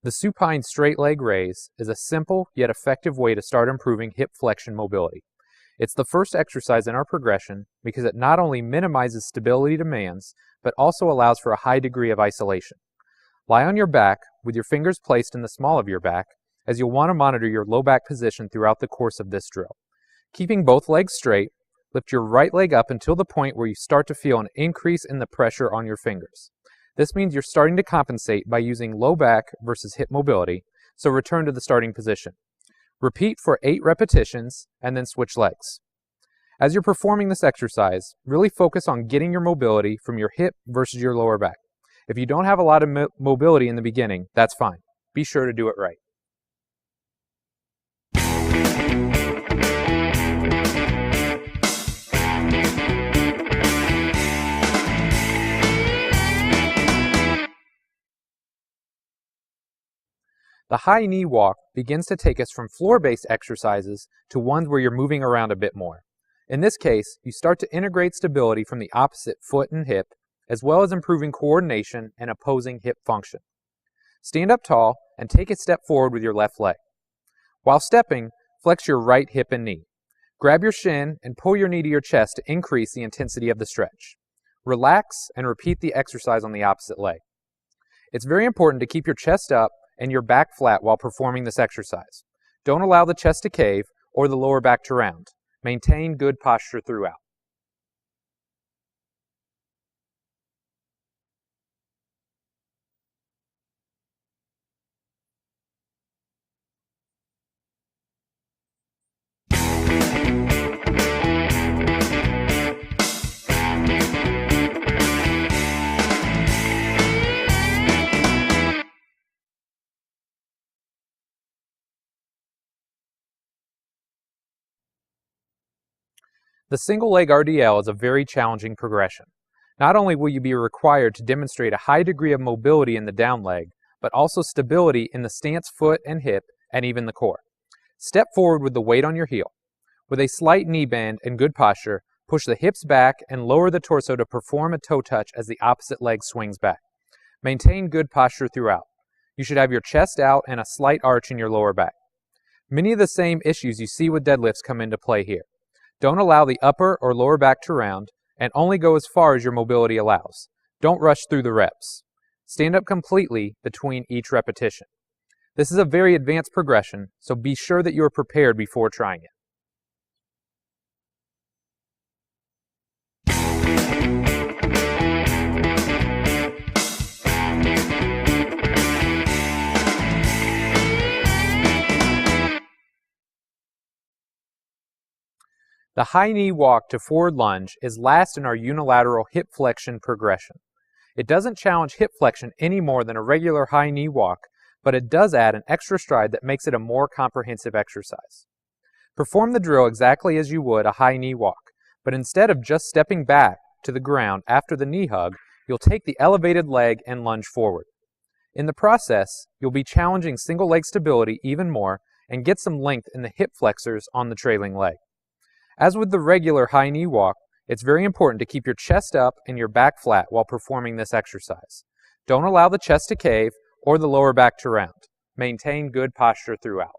The supine straight leg raise is a simple yet effective way to start improving hip flexion mobility. It's the first exercise in our progression because it not only minimizes stability demands, but also allows for a high degree of isolation. Lie on your back with your fingers placed in the small of your back, as you'll want to monitor your low back position throughout the course of this drill. Keeping both legs straight, lift your right leg up until the point where you start to feel an increase in the pressure on your fingers. This means you're starting to compensate by using low back versus hip mobility, so return to the starting position. Repeat for 8 repetitions and then switch legs. As you're performing this exercise, really focus on getting your mobility from your hip versus your lower back. If you don't have a lot of mobility in the beginning, that's fine. Be sure to do it right. The high knee walk begins to take us from floor-based exercises to ones where you're moving around a bit more. In this case, you start to integrate stability from the opposite foot and hip, as well as improving coordination and opposing hip function. Stand up tall and take a step forward with your left leg. While stepping, flex your right hip and knee. Grab your shin and pull your knee to your chest to increase the intensity of the stretch. Relax and repeat the exercise on the opposite leg. It's very important to keep your chest up and your back flat while performing this exercise. Don't allow the chest to cave or the lower back to round. Maintain good posture throughout. The single leg RDL is a very challenging progression. Not only will you be required to demonstrate a high degree of mobility in the down leg, but also stability in the stance foot and hip, and even the core. Step forward with the weight on your heel. With a slight knee bend and good posture, push the hips back and lower the torso to perform a toe touch as the opposite leg swings back. Maintain good posture throughout. You should have your chest out and a slight arch in your lower back. Many of the same issues you see with deadlifts come into play here. Don't allow the upper or lower back to round, and only go as far as your mobility allows. Don't rush through the reps. Stand up completely between each repetition. This is a very advanced progression, so be sure that you are prepared before trying it. The high knee walk to forward lunge is last in our unilateral hip flexion progression. It doesn't challenge hip flexion any more than a regular high knee walk, but it does add an extra stride that makes it a more comprehensive exercise. Perform the drill exactly as you would a high knee walk, but instead of just stepping back to the ground after the knee hug, you'll take the elevated leg and lunge forward. In the process, you'll be challenging single leg stability even more and get some length in the hip flexors on the trailing leg. As with the regular high knee walk, it's very important to keep your chest up and your back flat while performing this exercise. Don't allow the chest to cave or the lower back to round. Maintain good posture throughout.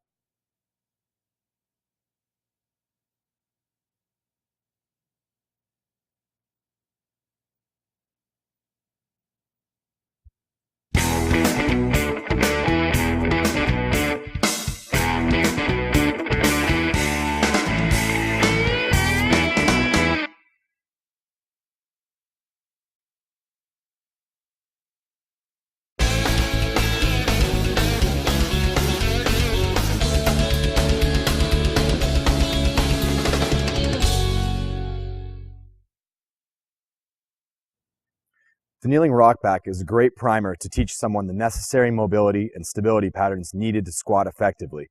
The kneeling rock back is a great primer to teach someone the necessary mobility and stability patterns needed to squat effectively.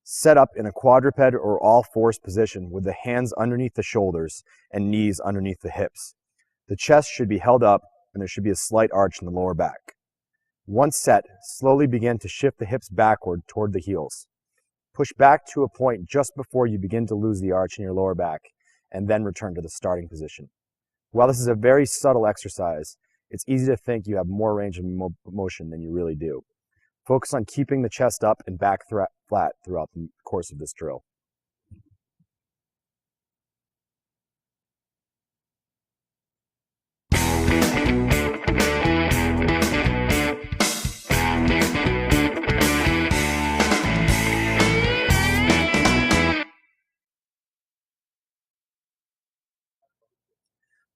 Set up in a quadruped or all-fours position with the hands underneath the shoulders and knees underneath the hips. The chest should be held up and there should be a slight arch in the lower back. Once set, slowly begin to shift the hips backward toward the heels. Push back to a point just before you begin to lose the arch in your lower back, and then return to the starting position. While this is a very subtle exercise, it's easy to think you have more range of motion than you really do. Focus on keeping the chest up and back flat throughout the course of this drill.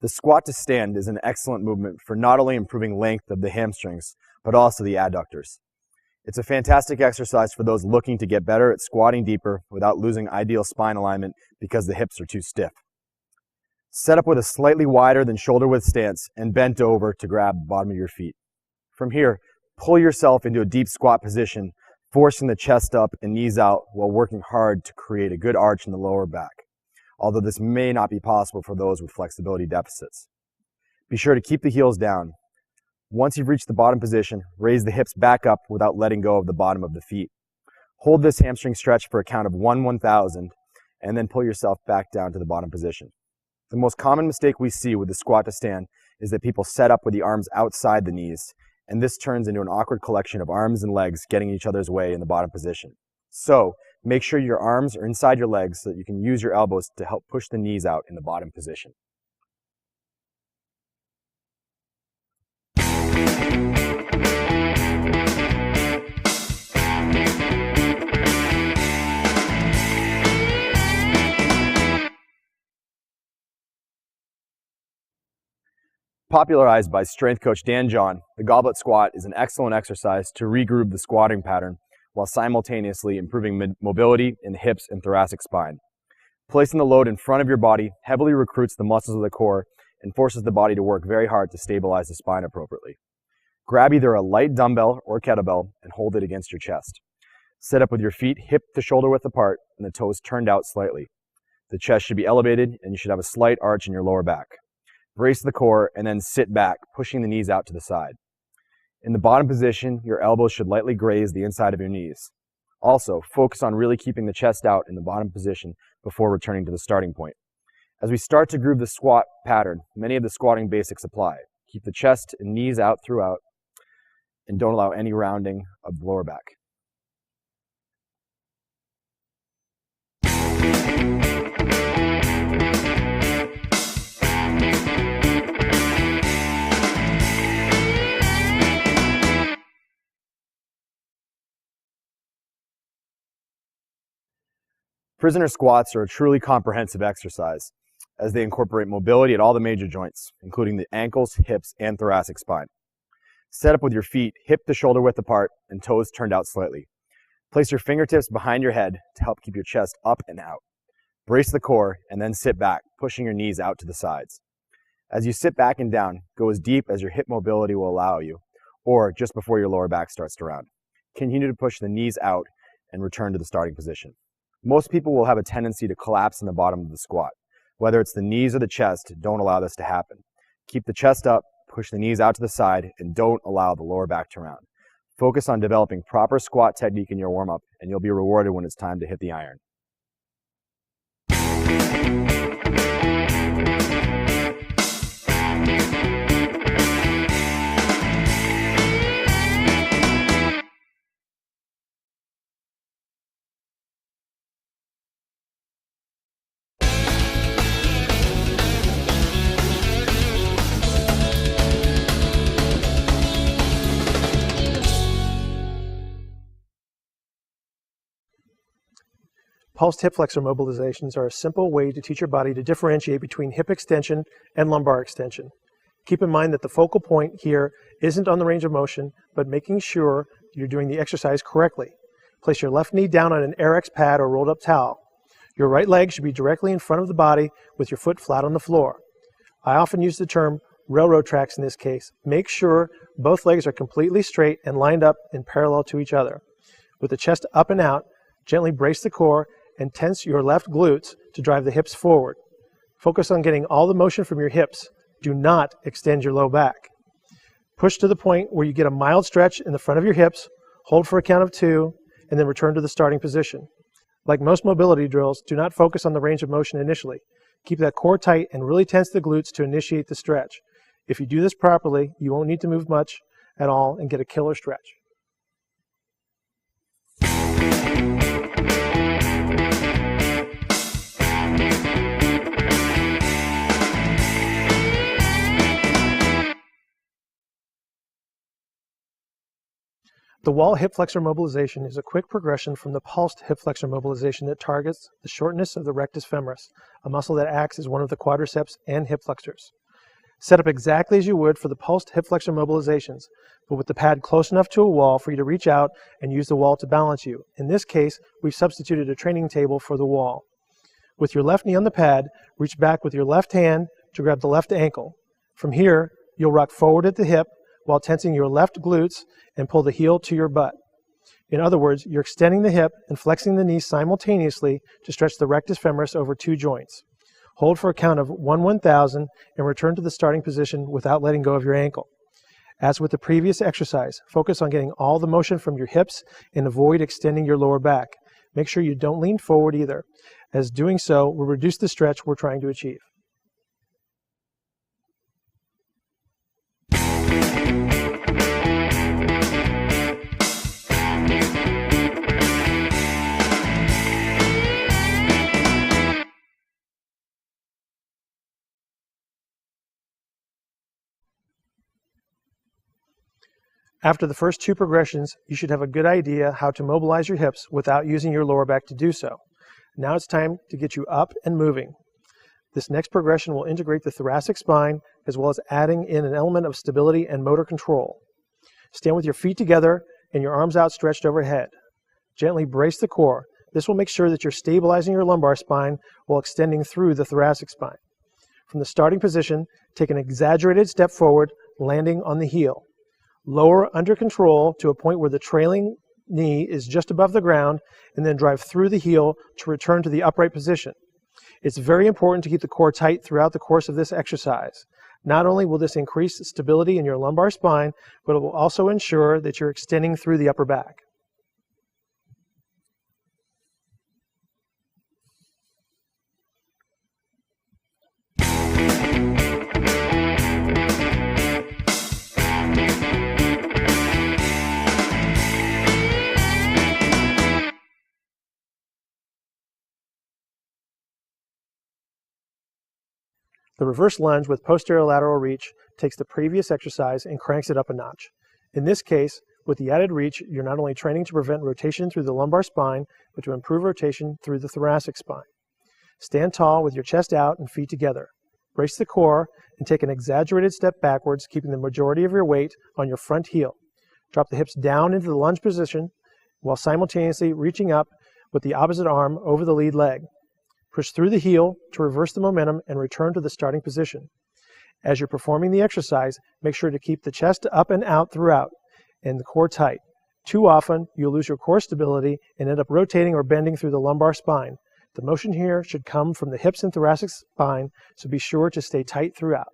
The squat to stand is an excellent movement for not only improving length of the hamstrings, but also the adductors. It's a fantastic exercise for those looking to get better at squatting deeper without losing ideal spine alignment because the hips are too stiff. Set up with a slightly wider than shoulder width stance and bent over to grab the bottom of your feet. From here, pull yourself into a deep squat position, forcing the chest up and knees out while working hard to create a good arch in the lower back, although this may not be possible for those with flexibility deficits. Be sure to keep the heels down. Once you've reached the bottom position, raise the hips back up without letting go of the bottom of the feet. Hold this hamstring stretch for a count of 1/1000, and then pull yourself back down to the bottom position. The most common mistake we see with the squat to stand is that people set up with the arms outside the knees, and this turns into an awkward collection of arms and legs getting in each other's way in the bottom position. So, make sure your arms are inside your legs so that you can use your elbows to help push the knees out in the bottom position. Popularized by strength coach Dan John, the goblet squat is an excellent exercise to regroove the squatting pattern while simultaneously improving mobility in the hips and thoracic spine. Placing the load in front of your body heavily recruits the muscles of the core and forces the body to work very hard to stabilize the spine appropriately. Grab either a light dumbbell or kettlebell and hold it against your chest. Set up with your feet hip to shoulder width apart and the toes turned out slightly. The chest should be elevated and you should have a slight arch in your lower back. Brace the core and then sit back, pushing the knees out to the side. In the bottom position, your elbows should lightly graze the inside of your knees. Also, focus on really keeping the chest out in the bottom position before returning to the starting point. As we start to groove the squat pattern, many of the squatting basics apply. Keep the chest and knees out throughout, and don't allow any rounding of the lower back. Prisoner squats are a truly comprehensive exercise, as they incorporate mobility at all the major joints, including the ankles, hips, and thoracic spine. Set up with your feet hip to shoulder width apart and toes turned out slightly. Place your fingertips behind your head to help keep your chest up and out. Brace the core and then sit back, pushing your knees out to the sides. As you sit back and down, go as deep as your hip mobility will allow you, or just before your lower back starts to round. Continue to push the knees out and return to the starting position. Most people will have a tendency to collapse in the bottom of the squat. Whether it's the knees or the chest, don't allow this to happen. Keep the chest up, push the knees out to the side, and don't allow the lower back to round. Focus on developing proper squat technique in your warm-up, and you'll be rewarded when it's time to hit the iron. Pulsed hip flexor mobilizations are a simple way to teach your body to differentiate between hip extension and lumbar extension. Keep in mind that the focal point here isn't on the range of motion, but making sure you're doing the exercise correctly. Place your left knee down on an AirX pad or rolled up towel. Your right leg should be directly in front of the body with your foot flat on the floor. I often use the term railroad tracks in this case. Make sure both legs are completely straight and lined up and parallel to each other. With the chest up and out, gently brace the core and tense your left glutes to drive the hips forward. Focus on getting all the motion from your hips. Do not extend your low back. Push to the point where you get a mild stretch in the front of your hips, hold for a count of 2, and then return to the starting position. Like most mobility drills, do not focus on the range of motion initially. Keep that core tight and really tense the glutes to initiate the stretch. If you do this properly, you won't need to move much at all and get a killer stretch. The wall hip flexor mobilization is a quick progression from the pulsed hip flexor mobilization that targets the shortness of the rectus femoris, a muscle that acts as one of the quadriceps and hip flexors. Set up exactly as you would for the pulsed hip flexor mobilizations, but with the pad close enough to a wall for you to reach out and use the wall to balance you. In this case, we've substituted a training table for the wall. With your left knee on the pad, reach back with your left hand to grab the left ankle. From here, you'll rock forward at the hip while tensing your left glutes and pull the heel to your butt. In other words, you're extending the hip and flexing the knee simultaneously to stretch the rectus femoris over two joints. Hold for a count of 1/1000 and return to the starting position without letting go of your ankle. As with the previous exercise, focus on getting all the motion from your hips and avoid extending your lower back. Make sure you don't lean forward either, as doing so will reduce the stretch we're trying to achieve. After the first two progressions, you should have a good idea how to mobilize your hips without using your lower back to do so. Now it's time to get you up and moving. This next progression will integrate the thoracic spine as well as adding in an element of stability and motor control. Stand with your feet together and your arms outstretched overhead. Gently brace the core. This will make sure that you're stabilizing your lumbar spine while extending through the thoracic spine. From the starting position, take an exaggerated step forward, landing on the heel. Lower under control to a point where the trailing knee is just above the ground, and then drive through the heel to return to the upright position. It's very important to keep the core tight throughout the course of this exercise. Not only will this increase stability in your lumbar spine, but it will also ensure that you're extending through the upper back. The reverse lunge with posterior lateral reach takes the previous exercise and cranks it up a notch. In this case, with the added reach, you're not only training to prevent rotation through the lumbar spine, but to improve rotation through the thoracic spine. Stand tall with your chest out and feet together. Brace the core and take an exaggerated step backwards, keeping the majority of your weight on your front heel. Drop the hips down into the lunge position while simultaneously reaching up with the opposite arm over the lead leg. Push through the heel to reverse the momentum and return to the starting position. As you're performing the exercise, make sure to keep the chest up and out throughout and the core tight. Too often, you'll lose your core stability and end up rotating or bending through the lumbar spine. The motion here should come from the hips and thoracic spine, so be sure to stay tight throughout.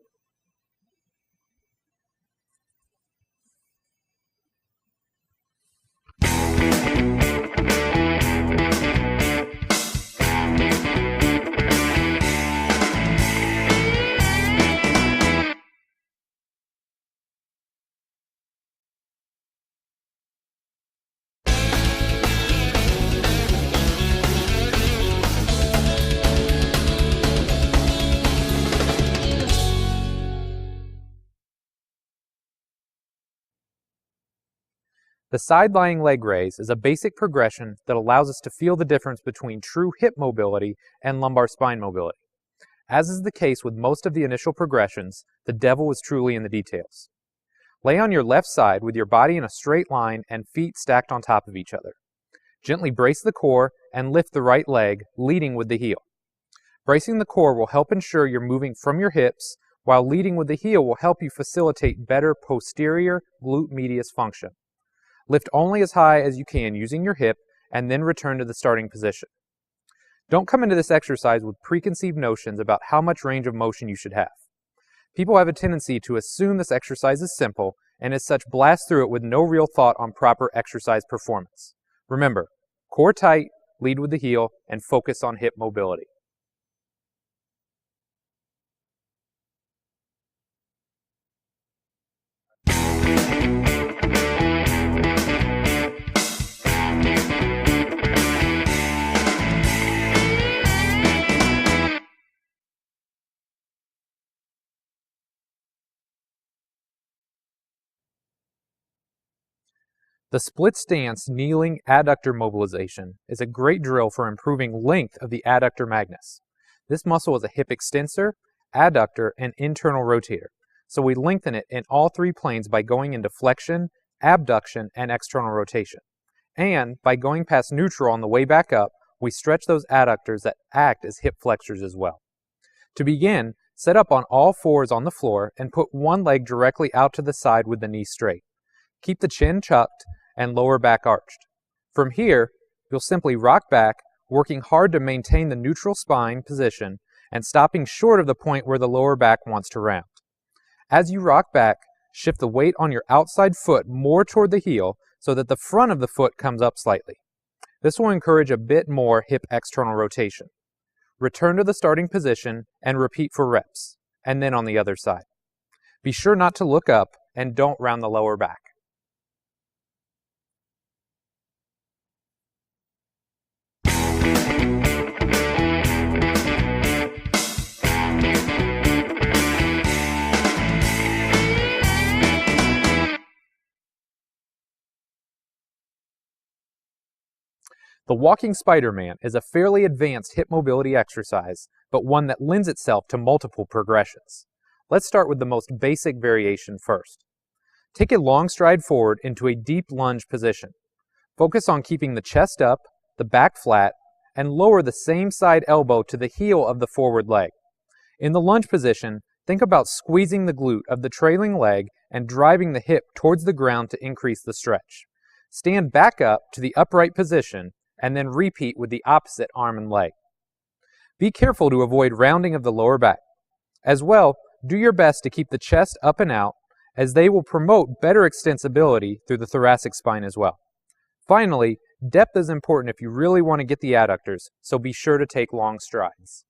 The side-lying leg raise is a basic progression that allows us to feel the difference between true hip mobility and lumbar spine mobility. As is the case with most of the initial progressions, the devil is truly in the details. Lay on your left side with your body in a straight line and feet stacked on top of each other. Gently brace the core and lift the right leg, leading with the heel. Bracing the core will help ensure you're moving from your hips, while leading with the heel will help you facilitate better posterior glute medius function. Lift only as high as you can using your hip and then return to the starting position. Don't come into this exercise with preconceived notions about how much range of motion you should have. People have a tendency to assume this exercise is simple and as such blast through it with no real thought on proper exercise performance. Remember, core tight, lead with the heel, and focus on hip mobility. The split stance kneeling adductor mobilization is a great drill for improving length of the adductor magnus. This muscle is a hip extensor, adductor, and internal rotator, so we lengthen it in all three planes by going into flexion, abduction, and external rotation. And by going past neutral on the way back up, we stretch those adductors that act as hip flexors as well. To begin, set up on all fours on the floor and put one leg directly out to the side with the knee straight. Keep the chin tucked and lower back arched. From here, you'll simply rock back, working hard to maintain the neutral spine position and stopping short of the point where the lower back wants to round. As you rock back, shift the weight on your outside foot more toward the heel so that the front of the foot comes up slightly. This will encourage a bit more hip external rotation. Return to the starting position and repeat for reps, and then on the other side. Be sure not to look up and don't round the lower back. The walking Spider-Man is a fairly advanced hip mobility exercise, but one that lends itself to multiple progressions. Let's start with the most basic variation first. Take a long stride forward into a deep lunge position. Focus on keeping the chest up, the back flat, and lower the same side elbow to the heel of the forward leg. In the lunge position, think about squeezing the glute of the trailing leg and driving the hip towards the ground to increase the stretch. Stand back up to the upright position and then repeat with the opposite arm and leg. Be careful to avoid rounding of the lower back. As well, do your best to keep the chest up and out, as they will promote better extensibility through the thoracic spine as well. Finally, depth is important if you really want to get the adductors, so be sure to take long strides.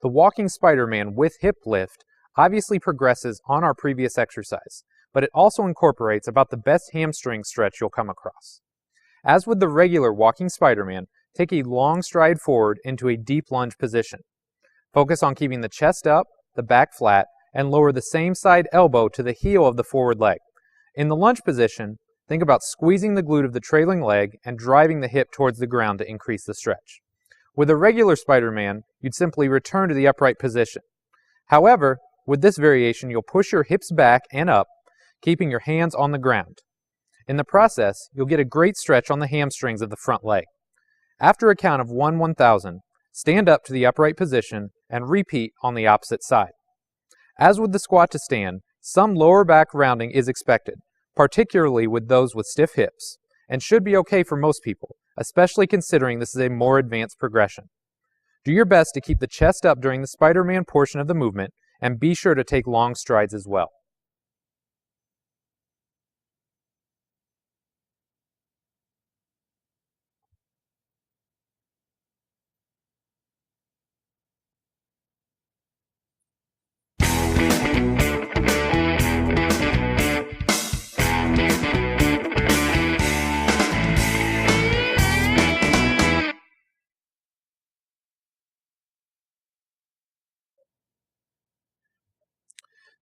The walking Spider-Man with hip lift obviously progresses on our previous exercise, but it also incorporates about the best hamstring stretch you'll come across. As with the regular walking Spider-Man, take a long stride forward into a deep lunge position. Focus on keeping the chest up, the back flat, and lower the same side elbow to the heel of the forward leg. In the lunge position, think about squeezing the glute of the trailing leg and driving the hip towards the ground to increase the stretch. With a regular Spider-Man, you'd simply return to the upright position. However, with this variation, you'll push your hips back and up, keeping your hands on the ground. In the process, you'll get a great stretch on the hamstrings of the front leg. After a count of 1,000, stand up to the upright position and repeat on the opposite side. As with the squat to stand, some lower back rounding is expected, particularly with those with stiff hips, and should be okay for most people, especially considering this is a more advanced progression. Do your best to keep the chest up during the Spider-Man portion of the movement, and be sure to take long strides as well.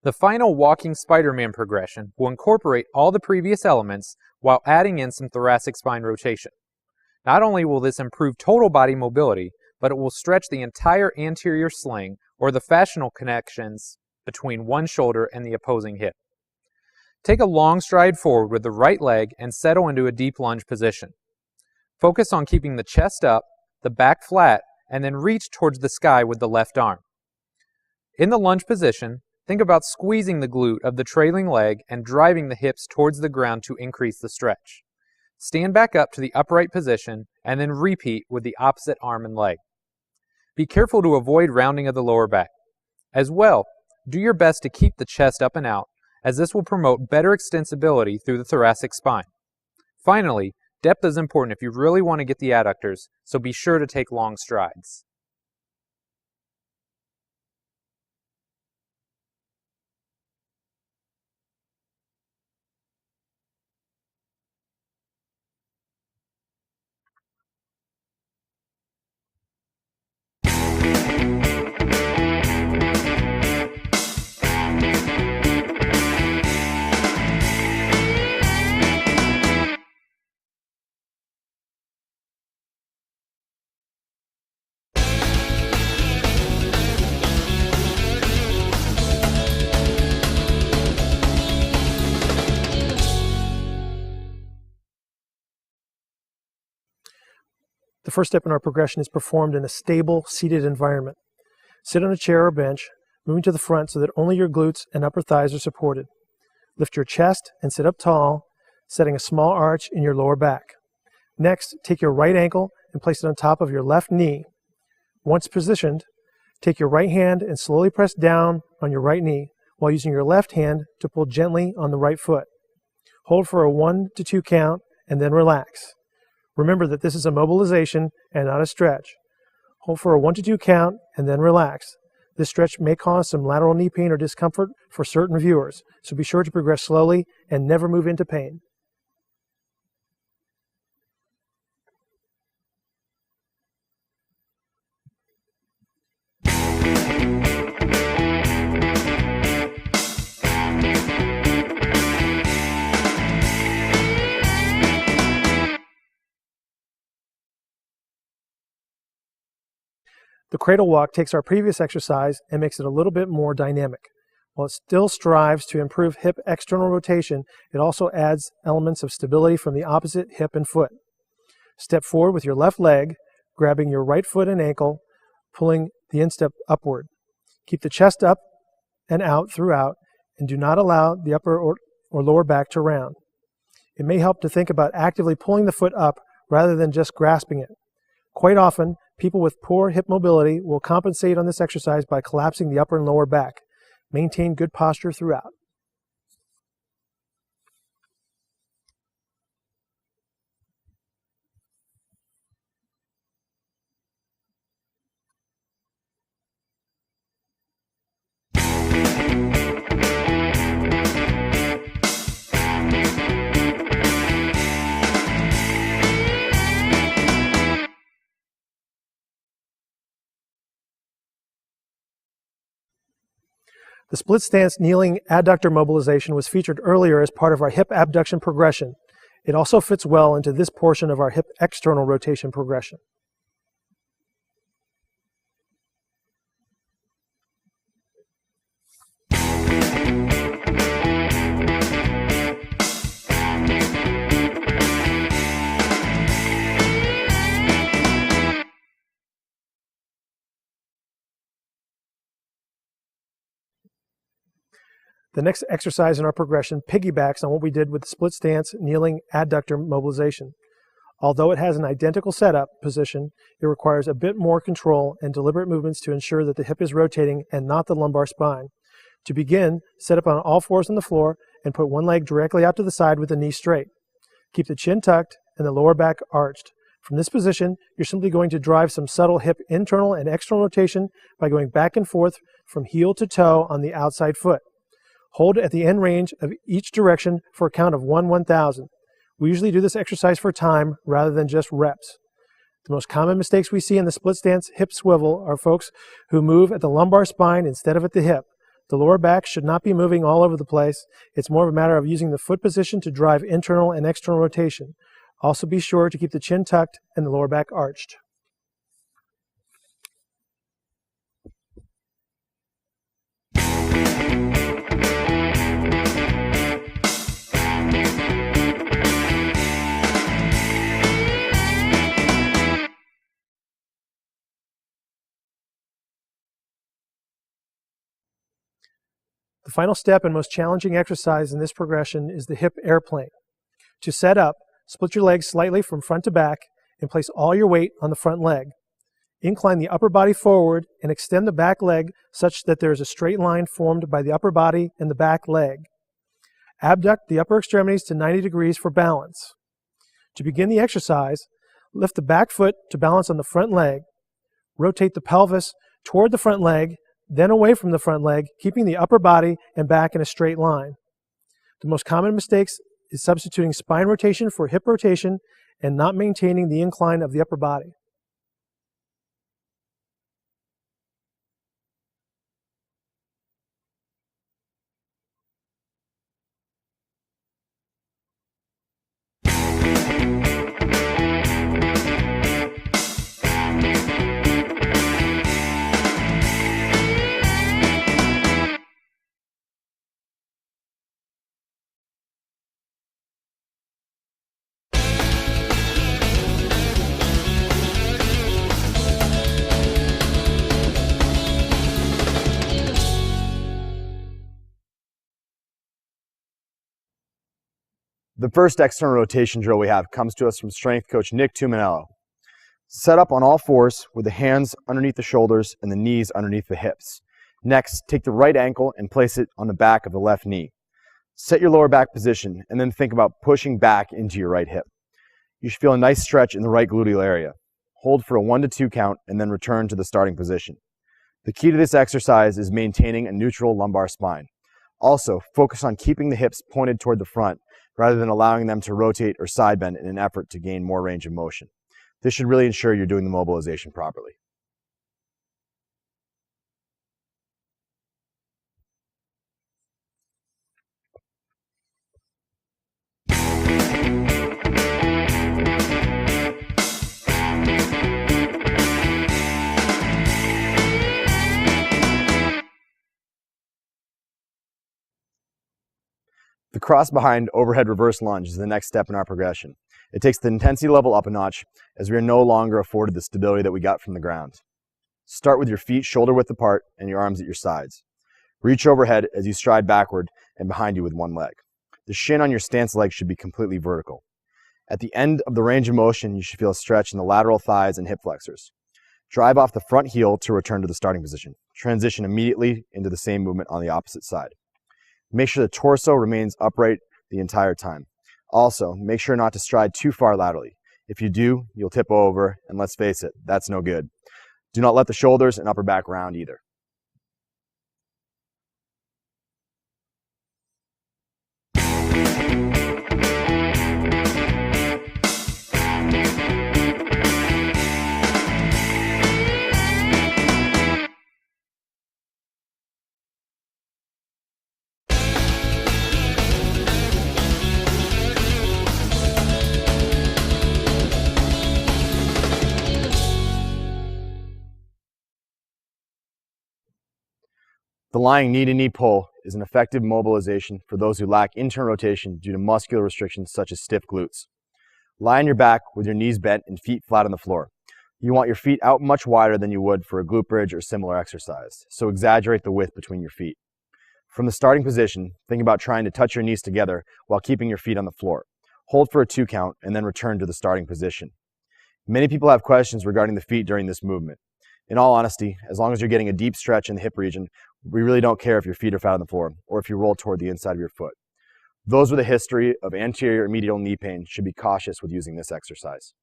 The final walking Spider-Man progression will incorporate all the previous elements while adding in some thoracic spine rotation. Not only will this improve total body mobility, but it will stretch the entire anterior sling or the fascial connections between one shoulder and the opposing hip. Take a long stride forward with the right leg and settle into a deep lunge position. Focus on keeping the chest up, the back flat, and then reach towards the sky with the left arm. In the lunge position, think about squeezing the glute of the trailing leg and driving the hips towards the ground to increase the stretch. Stand back up to the upright position and then repeat with the opposite arm and leg. Be careful to avoid rounding of the lower back. As well, do your best to keep the chest up and out, as this will promote better extensibility through the thoracic spine. Finally, depth is important if you really want to get the adductors, so be sure to take long strides. The first step in our progression is performed in a stable, seated environment. Sit on a chair or bench, moving to the front so that only your glutes and upper thighs are supported. Lift your chest and sit up tall, setting a small arch in your lower back. Next, take your right ankle and place it on top of your left knee. Once positioned, take your right hand and slowly press down on your right knee while using your left hand to pull gently on the right foot. Hold for a 1 to 2 count and then relax. Remember that this is a mobilization and not a stretch. Hold for a 1 to 2 count and then relax. This stretch may cause some lateral knee pain or discomfort for certain viewers, so be sure to progress slowly and never move into pain. The cradle walk takes our previous exercise and makes it a little bit more dynamic. While it still strives to improve hip external rotation, it also adds elements of stability from the opposite hip and foot. Step forward with your left leg, grabbing your right foot and ankle, pulling the instep upward. Keep the chest up and out throughout, and do not allow the upper or lower back to round. It may help to think about actively pulling the foot up rather than just grasping it. Quite often, people with poor hip mobility will compensate on this exercise by collapsing the upper and lower back. Maintain good posture throughout. The split stance kneeling adductor mobilization was featured earlier as part of our hip abduction progression. It also fits well into this portion of our hip external rotation progression. The next exercise in our progression piggybacks on what we did with the split stance kneeling adductor mobilization. Although it has an identical setup position, it requires a bit more control and deliberate movements to ensure that the hip is rotating and not the lumbar spine. To begin, sit up on all fours on the floor and put one leg directly out to the side with the knee straight. Keep the chin tucked and the lower back arched. From this position, you're simply going to drive some subtle hip internal and external rotation by going back and forth from heel to toe on the outside foot. Hold at the end range of each direction for a count of 1/1000. We usually do this exercise for time rather than just reps. The most common mistakes we see in the split stance hip swivel are folks who move at the lumbar spine instead of at the hip. The lower back should not be moving all over the place. It's more of a matter of using the foot position to drive internal and external rotation. Also be sure to keep the chin tucked and the lower back arched. The final step and most challenging exercise in this progression is the hip airplane. To set up, split your legs slightly from front to back and place all your weight on the front leg. Incline the upper body forward and extend the back leg such that there is a straight line formed by the upper body and the back leg. Abduct the upper extremities to 90 degrees for balance. To begin the exercise, lift the back foot to balance on the front leg. Rotate the pelvis toward the front leg, then away from the front leg, keeping the upper body and back in a straight line. The most common mistakes is substituting spine rotation for hip rotation and not maintaining the incline of the upper body. The first external rotation drill we have comes to us from strength coach Nick Tuminello. Set up on all fours with the hands underneath the shoulders and the knees underneath the hips. Next, take the right ankle and place it on the back of the left knee. Set your lower back position and then think about pushing back into your right hip. You should feel a nice stretch in the right gluteal area. Hold for a 1 to 2 count and then return to the starting position. The key to this exercise is maintaining a neutral lumbar spine. Also, focus on keeping the hips pointed toward the front rather than allowing them to rotate or side bend in an effort to gain more range of motion. This should really ensure you're doing the mobilization properly. The cross behind overhead reverse lunge is the next step in our progression. It takes the intensity level up a notch as we are no longer afforded the stability that we got from the ground. Start with your feet shoulder width apart and your arms at your sides. Reach overhead as you stride backward and behind you with one leg. The shin on your stance leg should be completely vertical. At the end of the range of motion, you should feel a stretch in the lateral thighs and hip flexors. Drive off the front heel to return to the starting position. Transition immediately into the same movement on the opposite side. Make sure the torso remains upright the entire time. Also, make sure not to stride too far laterally. If you do, you'll tip over, and let's face it, that's no good. Do not let the shoulders and upper back round either. The lying knee-to-knee pull is an effective mobilization for those who lack internal rotation due to muscular restrictions such as stiff glutes. Lie on your back with your knees bent and feet flat on the floor. You want your feet out much wider than you would for a glute bridge or similar exercise, so exaggerate the width between your feet. From the starting position, think about trying to touch your knees together while keeping your feet on the floor. Hold for a 2 count and then return to the starting position. Many people have questions regarding the feet during this movement. In all honesty, as long as you're getting a deep stretch in the hip region, we really don't care if your feet are flat on the floor or if you roll toward the inside of your foot. Those with a history of anterior or medial knee pain should be cautious with using this exercise.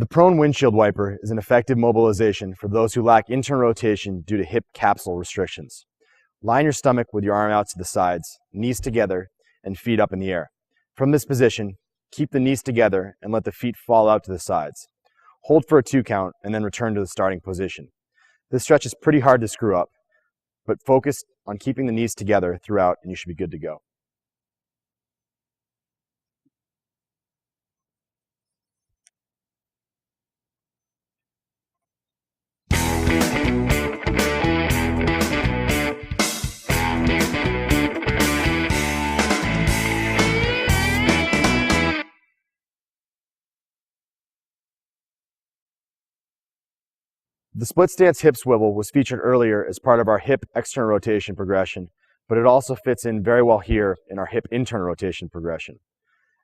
The prone windshield wiper is an effective mobilization for those who lack internal rotation due to hip capsule restrictions. Lie on your stomach with your arm out to the sides, knees together, and feet up in the air. From this position, keep the knees together and let the feet fall out to the sides. Hold for a 2 count and then return to the starting position. This stretch is pretty hard to screw up, but focus on keeping the knees together throughout and you should be good to go. The split stance hip swivel was featured earlier as part of our hip external rotation progression, but it also fits in very well here in our hip internal rotation progression,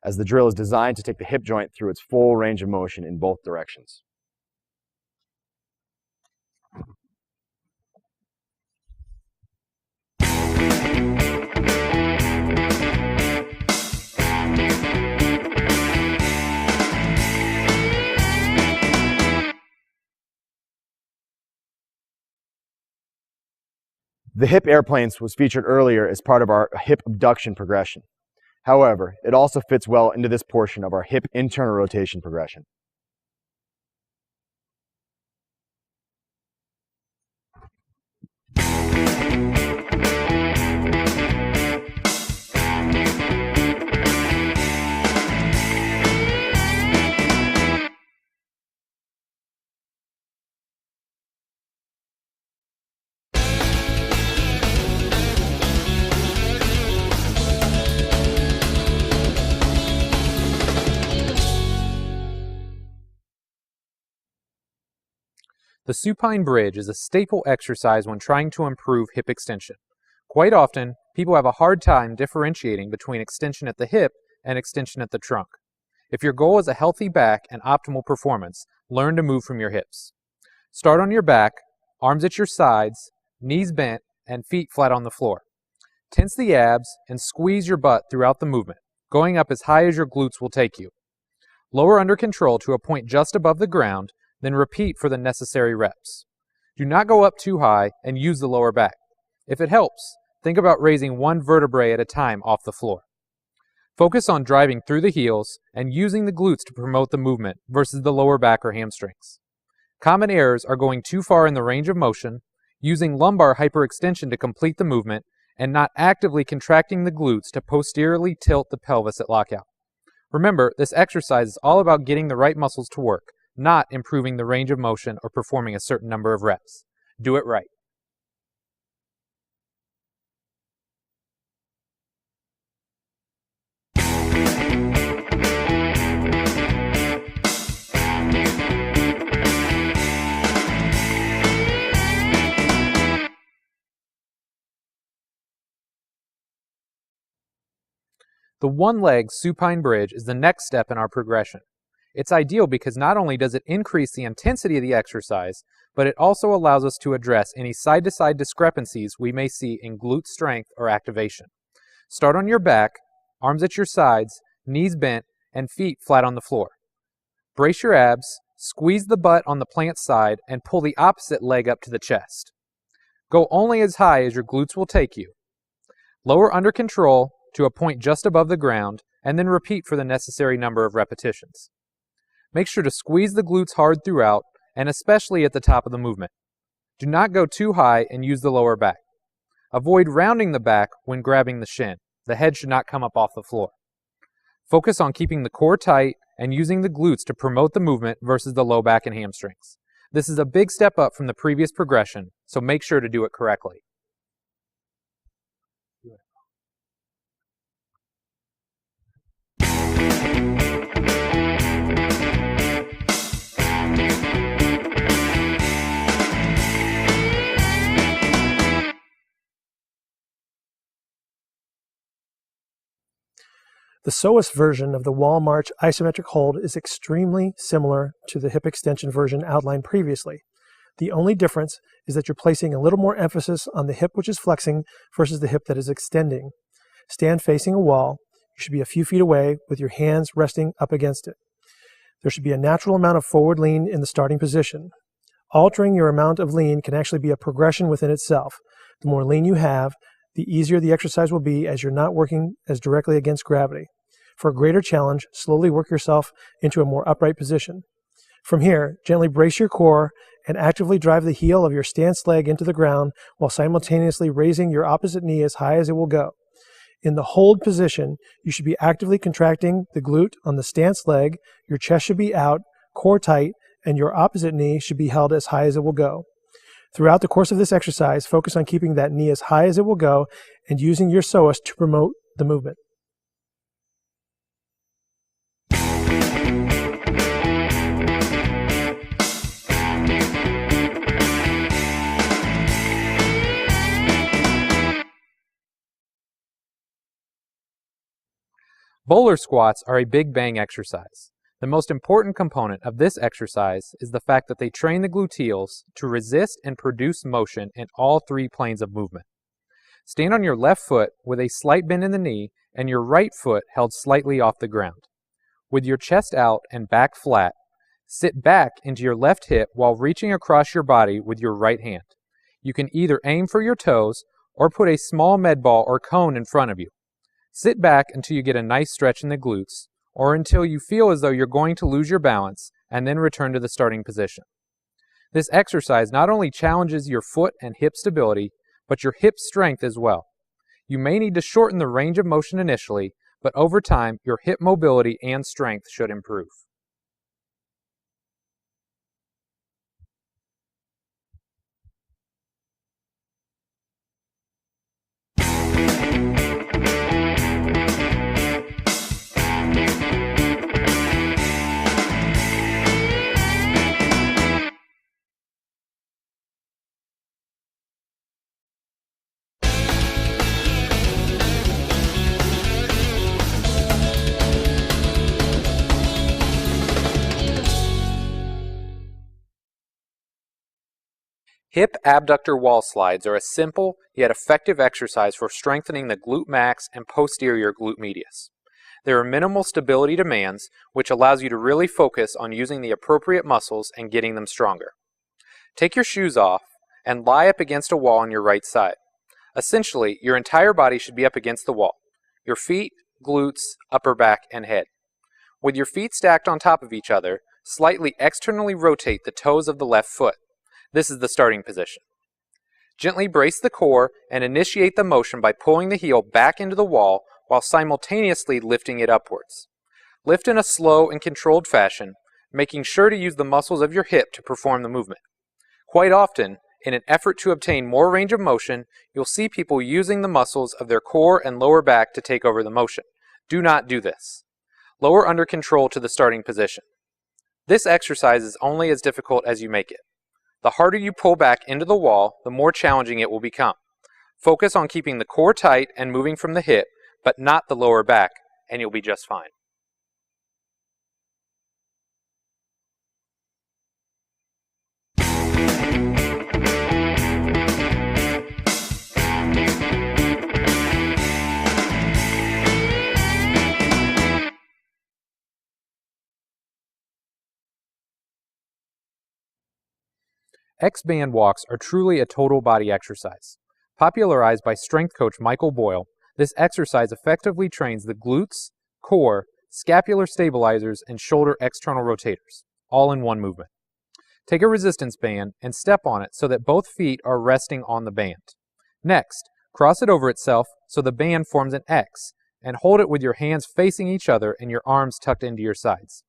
as the drill is designed to take the hip joint through its full range of motion in both directions. The hip airplanes was featured earlier as part of our hip abduction progression. However, it also fits well into this portion of our hip internal rotation progression. The supine bridge is a staple exercise when trying to improve hip extension. Quite often, people have a hard time differentiating between extension at the hip and extension at the trunk. If your goal is a healthy back and optimal performance, learn to move from your hips. Start on your back, arms at your sides, knees bent, and feet flat on the floor. Tense the abs and squeeze your butt throughout the movement, going up as high as your glutes will take you. Lower under control to a point just above the ground, then repeat for the necessary reps. Do not go up too high and use the lower back. If it helps, think about raising one vertebrae at a time off the floor. Focus on driving through the heels and using the glutes to promote the movement versus the lower back or hamstrings. Common errors are going too far in the range of motion, using lumbar hyperextension to complete the movement, and not actively contracting the glutes to posteriorly tilt the pelvis at lockout. Remember, this exercise is all about getting the right muscles to work, not improving the range of motion or performing a certain number of reps. Do it right. The one-leg supine bridge is the next step in our progression. It's ideal because not only does it increase the intensity of the exercise, but it also allows us to address any side-to-side discrepancies we may see in glute strength or activation. Start on your back, arms at your sides, knees bent, and feet flat on the floor. Brace your abs, squeeze the butt on the plant side, and pull the opposite leg up to the chest. Go only as high as your glutes will take you. Lower under control to a point just above the ground, and then repeat for the necessary number of repetitions. Make sure to squeeze the glutes hard throughout, and especially at the top of the movement. Do not go too high and use the lower back. Avoid rounding the back when grabbing the shin. The head should not come up off the floor. Focus on keeping the core tight and using the glutes to promote the movement versus the low back and hamstrings. This is a big step up from the previous progression, so make sure to do it correctly. The psoas version of the wall march isometric hold is extremely similar to the hip extension version outlined previously. The only difference is that you're placing a little more emphasis on the hip which is flexing versus the hip that is extending. Stand facing a wall. You should be a few feet away with your hands resting up against it. There should be a natural amount of forward lean in the starting position. Altering your amount of lean can actually be a progression within itself. The more lean you have, the easier the exercise will be as you're not working as directly against gravity. For a greater challenge, slowly work yourself into a more upright position. From here, gently brace your core and actively drive the heel of your stance leg into the ground while simultaneously raising your opposite knee as high as it will go. In the hold position, you should be actively contracting the glute on the stance leg, your chest should be out, core tight, and your opposite knee should be held as high as it will go. Throughout the course of this exercise, focus on keeping that knee as high as it will go and using your psoas to promote the movement. Bowler squats are a big bang exercise. The most important component of this exercise is the fact that they train the gluteals to resist and produce motion in all three planes of movement. Stand on your left foot with a slight bend in the knee and your right foot held slightly off the ground. With your chest out and back flat, sit back into your left hip while reaching across your body with your right hand. You can either aim for your toes or put a small med ball or cone in front of you. Sit back until you get a nice stretch in the glutes, or until you feel as though you're going to lose your balance, and then return to the starting position. This exercise not only challenges your foot and hip stability, but your hip strength as well. You may need to shorten the range of motion initially, but over time, your hip mobility and strength should improve. Hip abductor wall slides are a simple yet effective exercise for strengthening the glute max and posterior glute medius. There are minimal stability demands, which allows you to really focus on using the appropriate muscles and getting them stronger. Take your shoes off and lie up against a wall on your right side. Essentially, your entire body should be up against the wall: your feet, glutes, upper back, and head. With your feet stacked on top of each other, slightly externally rotate the toes of the left foot. This is the starting position. Gently brace the core and initiate the motion by pulling the heel back into the wall while simultaneously lifting it upwards. Lift in a slow and controlled fashion, making sure to use the muscles of your hip to perform the movement. Quite often, in an effort to obtain more range of motion, you'll see people using the muscles of their core and lower back to take over the motion. Do not do this. Lower under control to the starting position. This exercise is only as difficult as you make it. The harder you pull back into the wall, the more challenging it will become. Focus on keeping the core tight and moving from the hip, but not the lower back, and you'll be just fine. X-band walks are truly a total body exercise. Popularized by strength coach Michael Boyle, this exercise effectively trains the glutes, core, scapular stabilizers, and shoulder external rotators, all in one movement. Take a resistance band and step on it so that both feet are resting on the band. Next, cross it over itself so the band forms an X, and hold it with your hands facing each other and your arms tucked into your sides.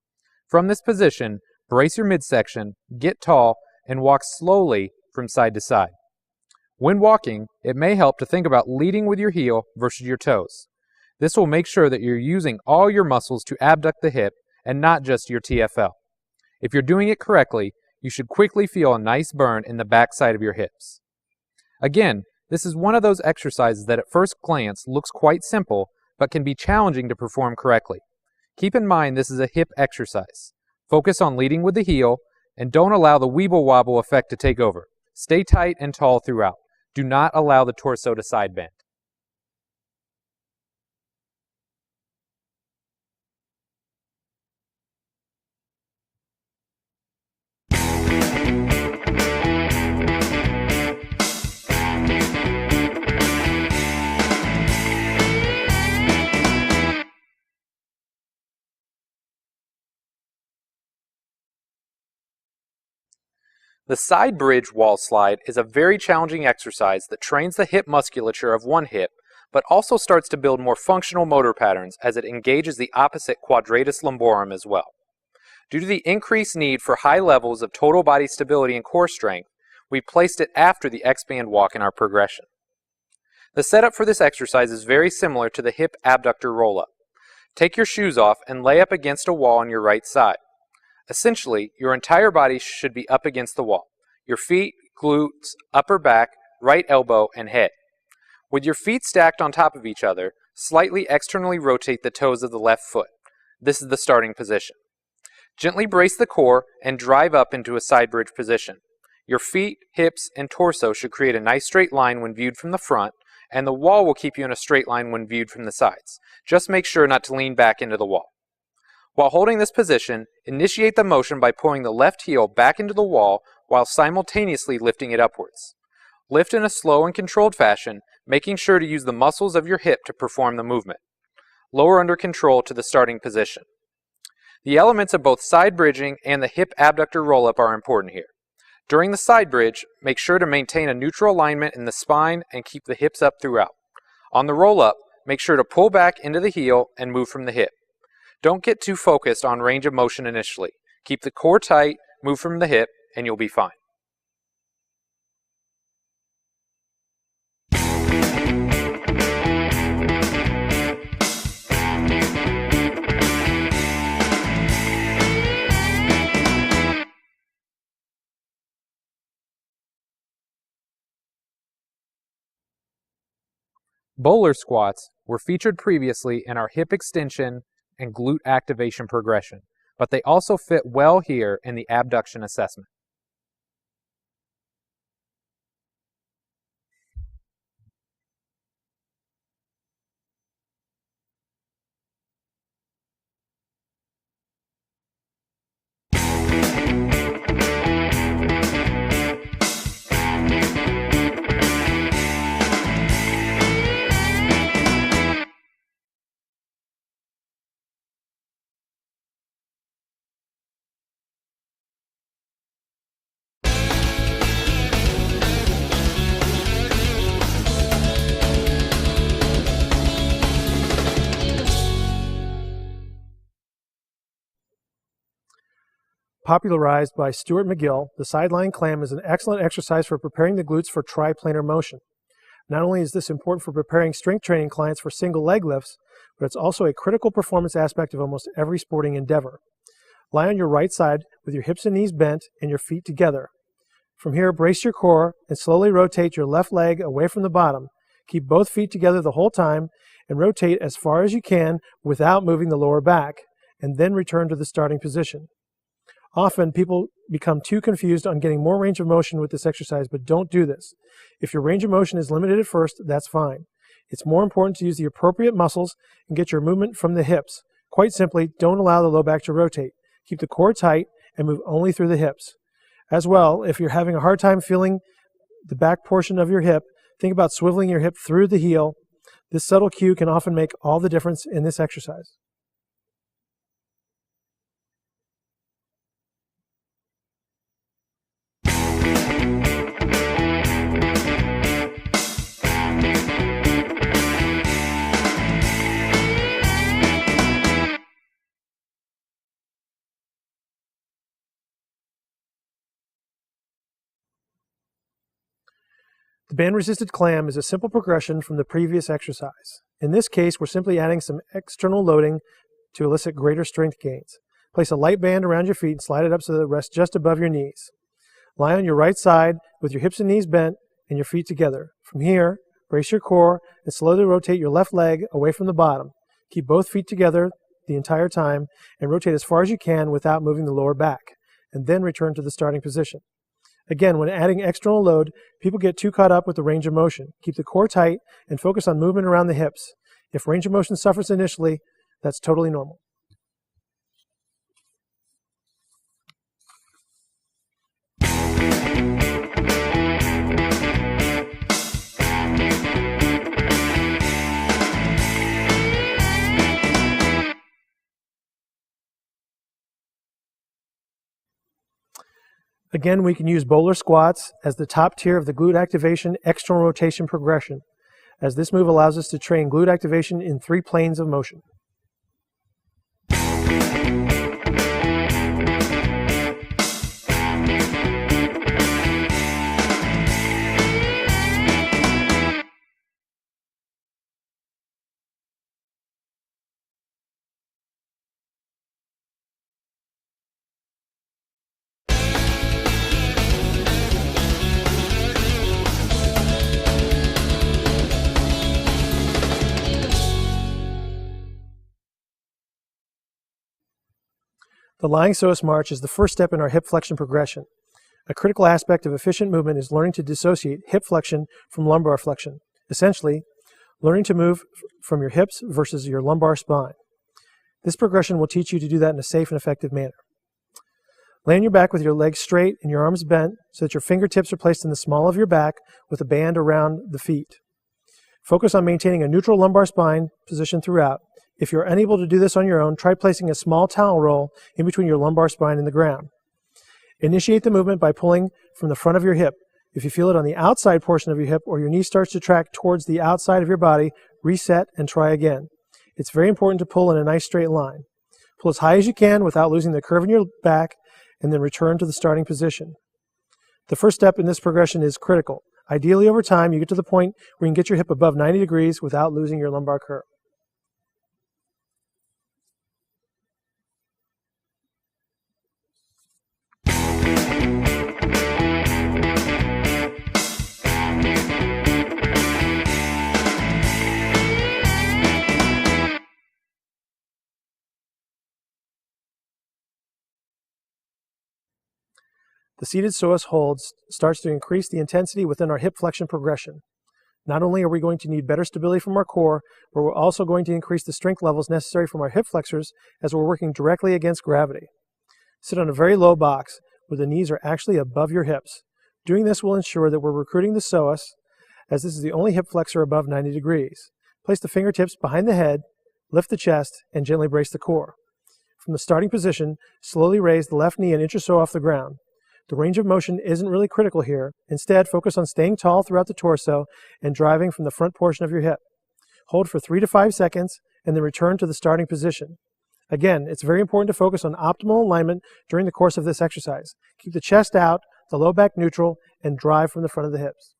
From this position, brace your midsection, get tall, and walk slowly from side to side. When walking, it may help to think about leading with your heel versus your toes. This will make sure that you're using all your muscles to abduct the hip and not just your TFL. If you're doing it correctly, you should quickly feel a nice burn in the back side of your hips. Again, this is one of those exercises that at first glance looks quite simple, but can be challenging to perform correctly. Keep in mind this is a hip exercise. Focus on leading with the heel, and don't allow the weeble wobble effect to take over. Stay tight and tall throughout. Do not allow the torso to side bend. The side bridge wall slide is a very challenging exercise that trains the hip musculature of one hip, but also starts to build more functional motor patterns as it engages the opposite quadratus lumborum as well. Due to the increased need for high levels of total body stability and core strength, we placed it after the X-band walk in our progression. The setup for this exercise is very similar to the hip abductor roll-up. Take your shoes off and lay up against a wall on your right side. Essentially, your entire body should be up against the wall: your feet, glutes, upper back, right elbow, and head. With your feet stacked on top of each other, slightly externally rotate the toes of the left foot. This is the starting position. Gently brace the core and drive up into a side bridge position. Your feet, hips, and torso should create a nice straight line when viewed from the front, and the wall will keep you in a straight line when viewed from the sides. Just make sure not to lean back into the wall. While holding this position, initiate the motion by pulling the left heel back into the wall while simultaneously lifting it upwards. Lift in a slow and controlled fashion, making sure to use the muscles of your hip to perform the movement. Lower under control to the starting position. The elements of both side bridging and the hip abductor roll-up are important here. During the side bridge, make sure to maintain a neutral alignment in the spine and keep the hips up throughout. On the roll-up, make sure to pull back into the heel and move from the hip. Don't get too focused on range of motion initially. Keep the core tight, move from the hip, and you'll be fine. Bowler squats were featured previously in our hip extension and glute activation progression, but they also fit well here in the abduction assessment. popularized by Stuart McGill, the sideline clam is an excellent exercise for preparing the glutes for triplanar motion. Not only is this important for preparing strength training clients for single leg lifts, but it's also a critical performance aspect of almost every sporting endeavor. Lie on your right side with your hips and knees bent and your feet together. From here, brace your core and slowly rotate your left leg away from the bottom. Keep both feet together the whole time and rotate as far as you can without moving the lower back, and then return to the starting position. Often, people become too confused on getting more range of motion with this exercise, but don't do this. If your range of motion is limited at first, that's fine. It's more important to use the appropriate muscles and get your movement from the hips. Quite simply, don't allow the low back to rotate. Keep the core tight and move only through the hips. As well, if you're having a hard time feeling the back portion of your hip, think about swiveling your hip through the heel. This subtle cue can often make all the difference in this exercise. The band-resisted clam is a simple progression from the previous exercise. In this case, we're simply adding some external loading to elicit greater strength gains. Place a light band around your feet and slide it up so that it rests just above your knees. Lie on your right side with your hips and knees bent and your feet together. From here, brace your core and slowly rotate your left leg away from the bottom. Keep both feet together the entire time and rotate as far as you can without moving the lower back, and then return to the starting position. Again, when adding external load, people get too caught up with the range of motion. Keep the core tight and focus on movement around the hips. If range of motion suffers initially, that's totally normal. Again, we can use bowler squats as the top tier of the glute activation external rotation progression, as this move allows us to train glute activation in 3 planes of motion. The lying psoas march is the first step in our hip flexion progression. A critical aspect of efficient movement is learning to dissociate hip flexion from lumbar flexion. Essentially, learning to move from your hips versus your lumbar spine. This progression will teach you to do that in a safe and effective manner. Lay on your back with your legs straight and your arms bent so that your fingertips are placed in the small of your back with a band around the feet. Focus on maintaining a neutral lumbar spine position throughout. If you're unable to do this on your own, try placing a small towel roll in between your lumbar spine and the ground. Initiate the movement by pulling from the front of your hip. If you feel it on the outside portion of your hip or your knee starts to track towards the outside of your body, reset and try again. It's very important to pull in a nice straight line. Pull as high as you can without losing the curve in your back, and then return to the starting position. The first step in this progression is critical. Ideally, over time, you get to the point where you can get your hip above 90 degrees without losing your lumbar curve. The seated psoas hold starts to increase the intensity within our hip flexion progression. Not only are we going to need better stability from our core, but we're also going to increase the strength levels necessary from our hip flexors as we're working directly against gravity. Sit on a very low box where the knees are actually above your hips. Doing this will ensure that we're recruiting the psoas, as this is the only hip flexor above 90 degrees. Place the fingertips behind the head, lift the chest, and gently brace the core. From the starting position, slowly raise the left knee an inch or so off the ground. The range of motion isn't really critical here. Instead, focus on staying tall throughout the torso and driving from the front portion of your hip. Hold for 3 to 5 seconds and then return to the starting position. Again, it's very important to focus on optimal alignment during the course of this exercise. Keep the chest out, the low back neutral, and drive from the front of the hips.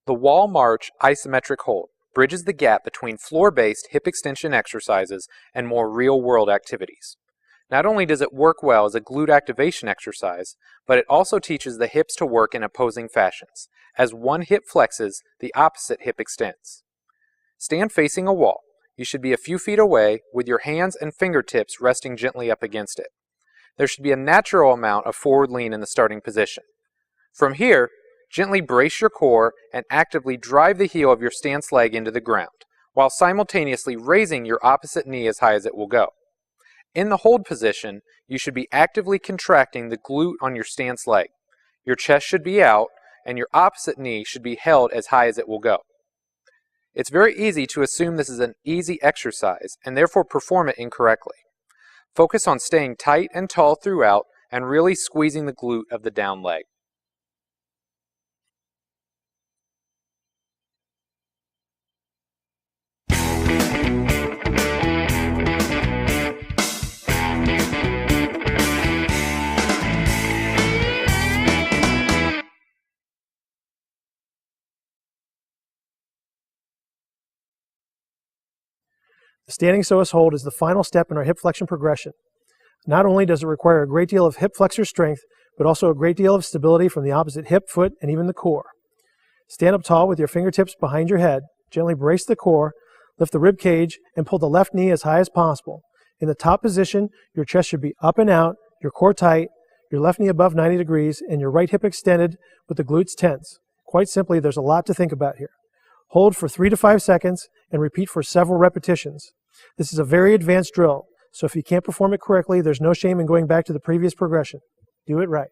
The wall march isometric hold bridges the gap between floor-based hip extension exercises and more real-world activities. Not only does it work well as a glute activation exercise, but it also teaches the hips to work in opposing fashions. As one hip flexes, the opposite hip extends. Stand facing a wall. You should be a few feet away with your hands and fingertips resting gently up against it. There should be a natural amount of forward lean in the starting position. From here, gently brace your core and actively drive the heel of your stance leg into the ground, while simultaneously raising your opposite knee as high as it will go. In the hold position, you should be actively contracting the glute on your stance leg. Your chest should be out, and your opposite knee should be held as high as it will go. It's very easy to assume this is an easy exercise, and therefore perform it incorrectly. Focus on staying tight and tall throughout, and really squeezing the glute of the down leg. The standing psoas hold is the final step in our hip flexion progression. Not only does it require a great deal of hip flexor strength, but also a great deal of stability from the opposite hip, foot, and even the core. Stand up tall with your fingertips behind your head, gently brace the core, lift the rib cage, and pull the left knee as high as possible. In the top position, your chest should be up and out, your core tight, your left knee above 90 degrees, and your right hip extended with the glutes tense. Quite simply, there's a lot to think about here. Hold for 3 to 5 seconds and repeat for several repetitions. This is a very advanced drill, so if you can't perform it correctly, there's no shame in going back to the previous progression. Do it right.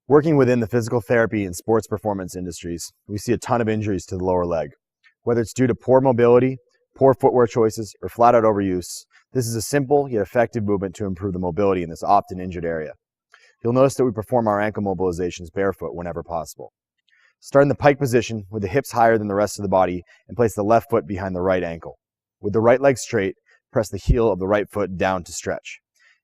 Working within the physical therapy and sports performance industries, we see a ton of injuries to the lower leg. Whether it's due to poor mobility, poor footwear choices, or flat-out overuse, this is a simple yet effective movement to improve the mobility in this often injured area. You'll notice that we perform our ankle mobilizations barefoot whenever possible. Start in the pike position with the hips higher than the rest of the body and place the left foot behind the right ankle. With the right leg straight, press the heel of the right foot down to stretch.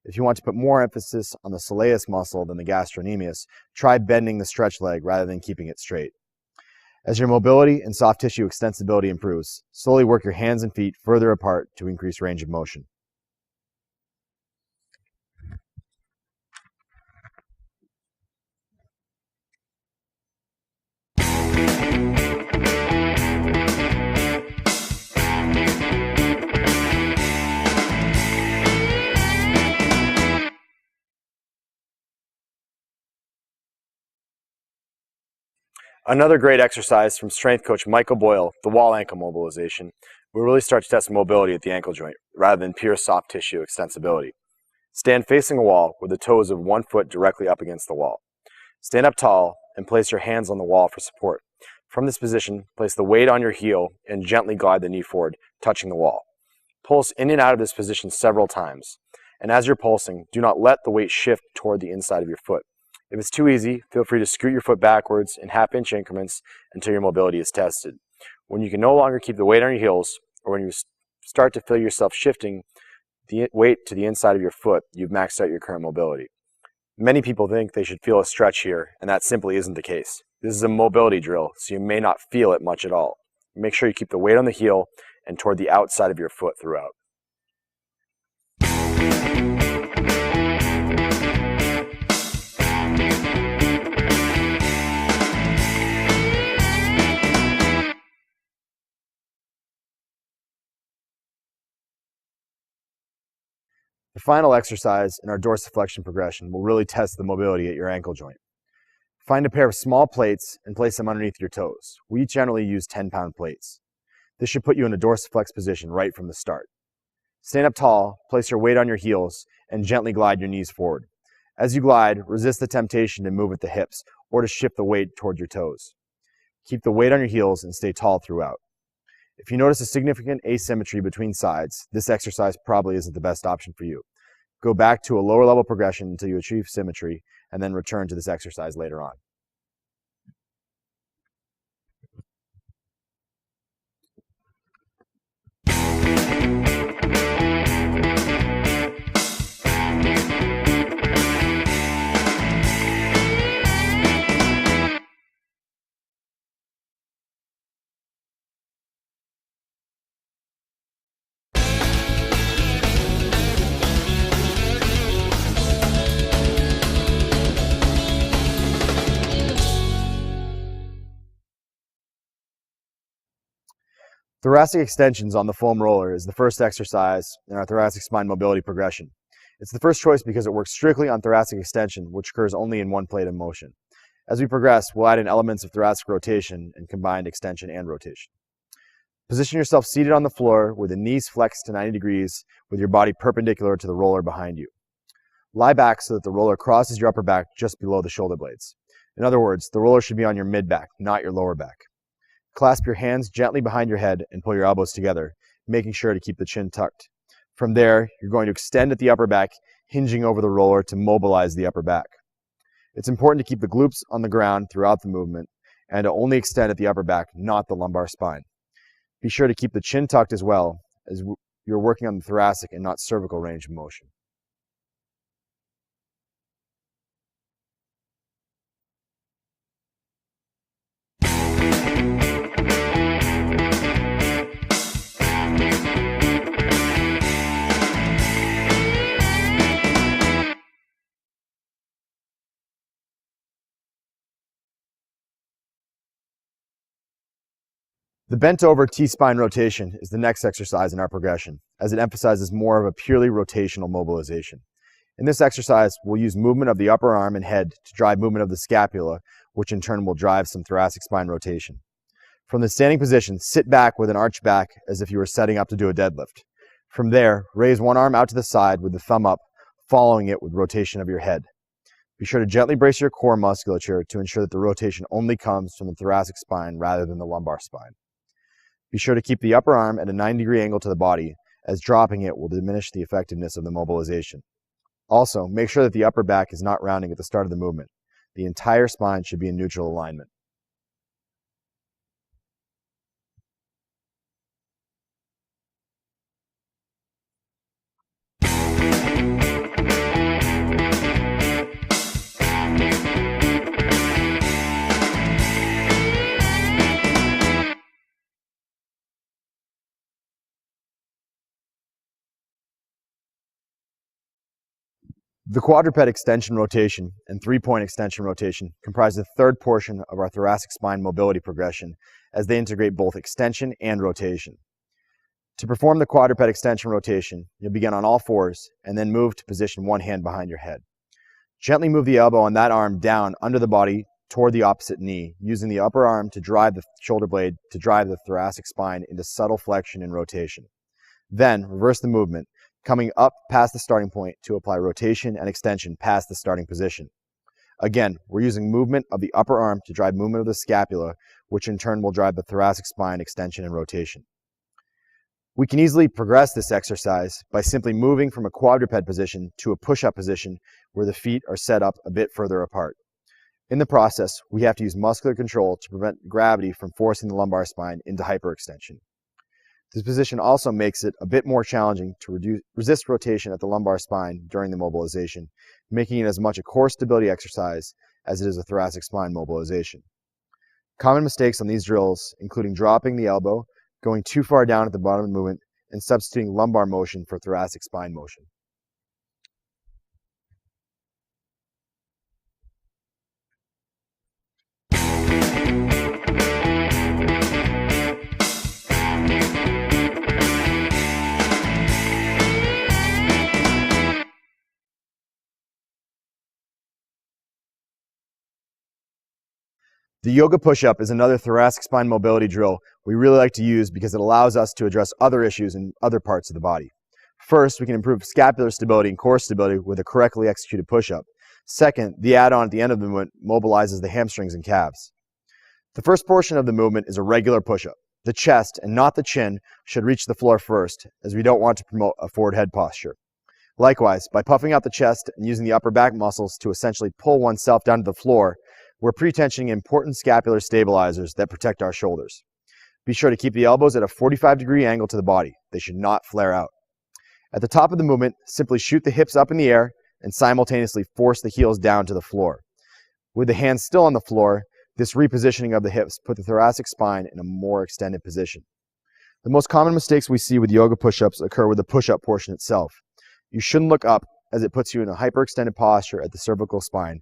If you want to put more emphasis on the soleus muscle than the gastrocnemius, try bending the stretch leg rather than keeping it straight. As your mobility and soft tissue extensibility improves, slowly work your hands and feet further apart to increase range of motion. Another great exercise from strength coach Michael Boyle, the wall ankle mobilization, will really start to test mobility at the ankle joint rather than pure soft tissue extensibility. Stand facing a wall with the toes of one foot directly up against the wall. Stand up tall and place your hands on the wall for support. From this position, place the weight on your heel and gently glide the knee forward, touching the wall. Pulse in and out of this position several times. And as you're pulsing, do not let the weight shift toward the inside of your foot. If it's too easy, feel free to scoot your foot backwards in half-inch increments until your mobility is tested. When you can no longer keep the weight on your heels, or when you start to feel yourself shifting the weight to the inside of your foot, you've maxed out your current mobility. Many people think they should feel a stretch here, and that simply isn't the case. This is a mobility drill, so you may not feel it much at all. Make sure you keep the weight on the heel and toward the outside of your foot throughout. The final exercise in our dorsiflexion progression will really test the mobility at your ankle joint. Find a pair of small plates and place them underneath your toes. We generally use 10-pound plates. This should put you in a dorsiflex position right from the start. Stand up tall, place your weight on your heels, and gently glide your knees forward. As you glide, resist the temptation to move at the hips or to shift the weight toward your toes. Keep the weight on your heels and stay tall throughout. If you notice a significant asymmetry between sides, this exercise probably isn't the best option for you. Go back to a lower level progression until you achieve symmetry, and then return to this exercise later on. Thoracic extensions on the foam roller is the first exercise in our thoracic spine mobility progression. It's the first choice because it works strictly on thoracic extension, which occurs only in one plate of motion. As we progress, we'll add in elements of thoracic rotation and combined extension and rotation. Position yourself seated on the floor with the knees flexed to 90 degrees with your body perpendicular to the roller behind you. Lie back so that the roller crosses your upper back just below the shoulder blades. In other words, the roller should be on your mid-back, not your lower back. Clasp your hands gently behind your head and pull your elbows together, making sure to keep the chin tucked. From there, you're going to extend at the upper back, hinging over the roller to mobilize the upper back. It's important to keep the glutes on the ground throughout the movement and to only extend at the upper back, not the lumbar spine. Be sure to keep the chin tucked as well, as you're working on the thoracic and not cervical range of motion. The bent over T-spine rotation is the next exercise in our progression, as it emphasizes more of a purely rotational mobilization. In this exercise, we'll use movement of the upper arm and head to drive movement of the scapula, which in turn will drive some thoracic spine rotation. From the standing position, sit back with an arched back as if you were setting up to do a deadlift. From there, raise one arm out to the side with the thumb up, following it with rotation of your head. Be sure to gently brace your core musculature to ensure that the rotation only comes from the thoracic spine rather than the lumbar spine. Be sure to keep the upper arm at a 90-degree angle to the body, as dropping it will diminish the effectiveness of the mobilization. Also, make sure that the upper back is not rounding at the start of the movement. The entire spine should be in neutral alignment. The quadruped extension rotation and three-point extension rotation comprise the third portion of our thoracic spine mobility progression, as they integrate both extension and rotation. To perform the quadruped extension rotation, you'll begin on all fours and then move to position one hand behind your head. Gently move the elbow on that arm down under the body toward the opposite knee, using the upper arm to drive the shoulder blade to drive the thoracic spine into subtle flexion and rotation. Then reverse the movement, coming up past the starting point to apply rotation and extension past the starting position. Again, we're using movement of the upper arm to drive movement of the scapula, which in turn will drive the thoracic spine extension and rotation. We can easily progress this exercise by simply moving from a quadruped position to a push-up position where the feet are set up a bit further apart. In the process, we have to use muscular control to prevent gravity from forcing the lumbar spine into hyperextension. This position also makes it a bit more challenging to resist rotation at the lumbar spine during the mobilization, making it as much a core stability exercise as it is a thoracic spine mobilization. Common mistakes on these drills, including dropping the elbow, going too far down at the bottom of the movement, and substituting lumbar motion for thoracic spine motion. The yoga push-up is another thoracic spine mobility drill we really like to use because it allows us to address other issues in other parts of the body. First, we can improve scapular stability and core stability with a correctly executed push-up. Second, the add-on at the end of the movement mobilizes the hamstrings and calves. The first portion of the movement is a regular push-up. The chest, and not the chin, should reach the floor first, as we don't want to promote a forward head posture. Likewise, by puffing out the chest and using the upper back muscles to essentially pull oneself down to the floor, we're pre-tensioning important scapular stabilizers that protect our shoulders. Be sure to keep the elbows at a 45-degree angle to the body. They should not flare out. At the top of the movement, simply shoot the hips up in the air and simultaneously force the heels down to the floor. With the hands still on the floor, this repositioning of the hips put the thoracic spine in a more extended position. The most common mistakes we see with yoga push-ups occur with the push-up portion itself. You shouldn't look up, as it puts you in a hyperextended posture at the cervical spine,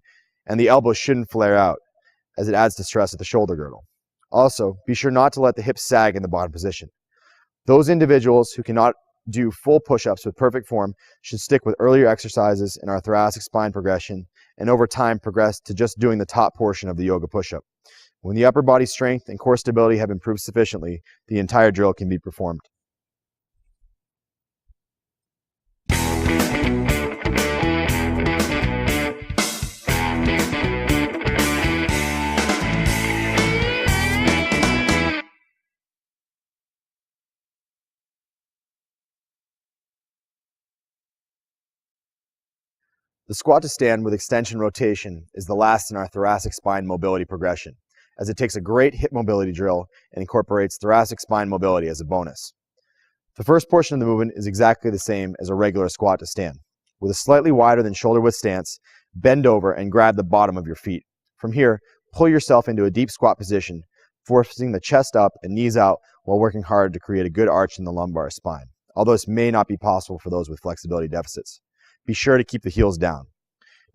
and the elbows shouldn't flare out, as it adds to stress at the shoulder girdle. Also, be sure not to let the hips sag in the bottom position. Those individuals who cannot do full push-ups with perfect form should stick with earlier exercises in our thoracic spine progression and over time progress to just doing the top portion of the yoga push-up. When the upper body strength and core stability have improved sufficiently, the entire drill can be performed. The squat to stand with extension rotation is the last in our thoracic spine mobility progression, as it takes a great hip mobility drill and incorporates thoracic spine mobility as a bonus. The first portion of the movement is exactly the same as a regular squat to stand. With a slightly wider than shoulder width stance, bend over and grab the bottom of your feet. From here, pull yourself into a deep squat position, forcing the chest up and knees out while working hard to create a good arch in the lumbar spine, although this may not be possible for those with flexibility deficits. Be sure to keep the heels down.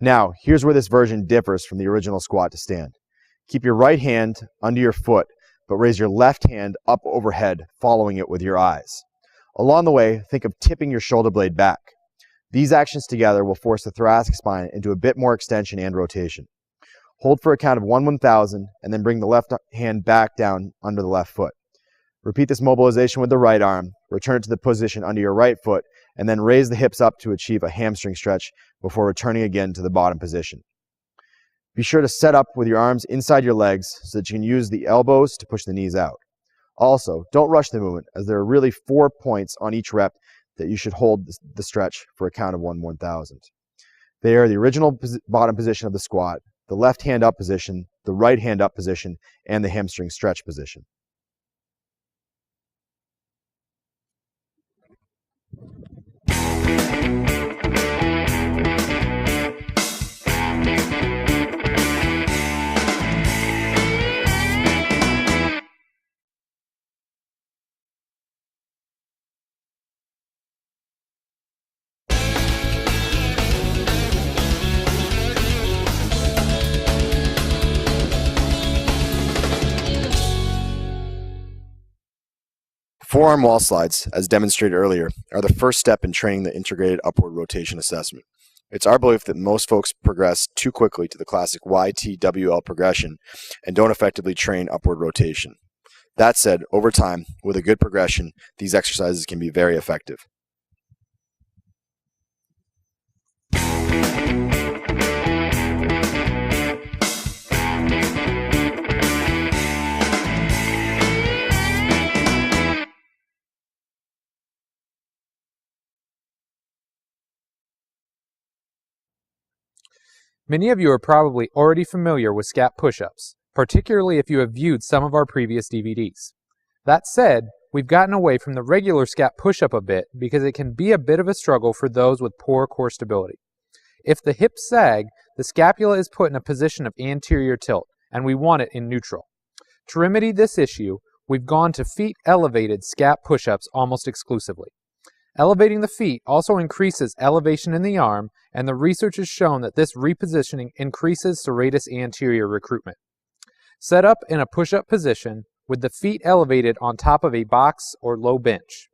Now, here's where this version differs from the original squat to stand. Keep your right hand under your foot, but raise your left hand up overhead, following it with your eyes. Along the way, think of tipping your shoulder blade back. These actions together will force the thoracic spine into a bit more extension and rotation. Hold for a count of 1/1000 and then bring the left hand back down under the left foot. Repeat this mobilization with the right arm, return it to the position under your right foot, and then raise the hips up to achieve a hamstring stretch before returning again to the bottom position. Be sure to set up with your arms inside your legs so that you can use the elbows to push the knees out. Also, don't rush the movement, as there are really 4 points on each rep that you should hold the stretch for a count of 1/1000. They are the original bottom position of the squat, the left hand up position, the right hand up position, and the hamstring stretch position. Forearm wall slides, as demonstrated earlier, are the first step in training the integrated upward rotation assessment. It's our belief that most folks progress too quickly to the classic YTWL progression and don't effectively train upward rotation. That said, over time, with a good progression, these exercises can be very effective. Many of you are probably already familiar with scap push-ups, particularly if you have viewed some of our previous DVDs. That said, we've gotten away from the regular scap push-up a bit because it can be a bit of a struggle for those with poor core stability. If the hips sag, the scapula is put in a position of anterior tilt, and we want it in neutral. To remedy this issue, we've gone to feet elevated scap push-ups almost exclusively. Elevating the feet also increases elevation in the arm, and the research has shown that this repositioning increases serratus anterior recruitment. Set up in a push-up position with the feet elevated on top of a box or low bench.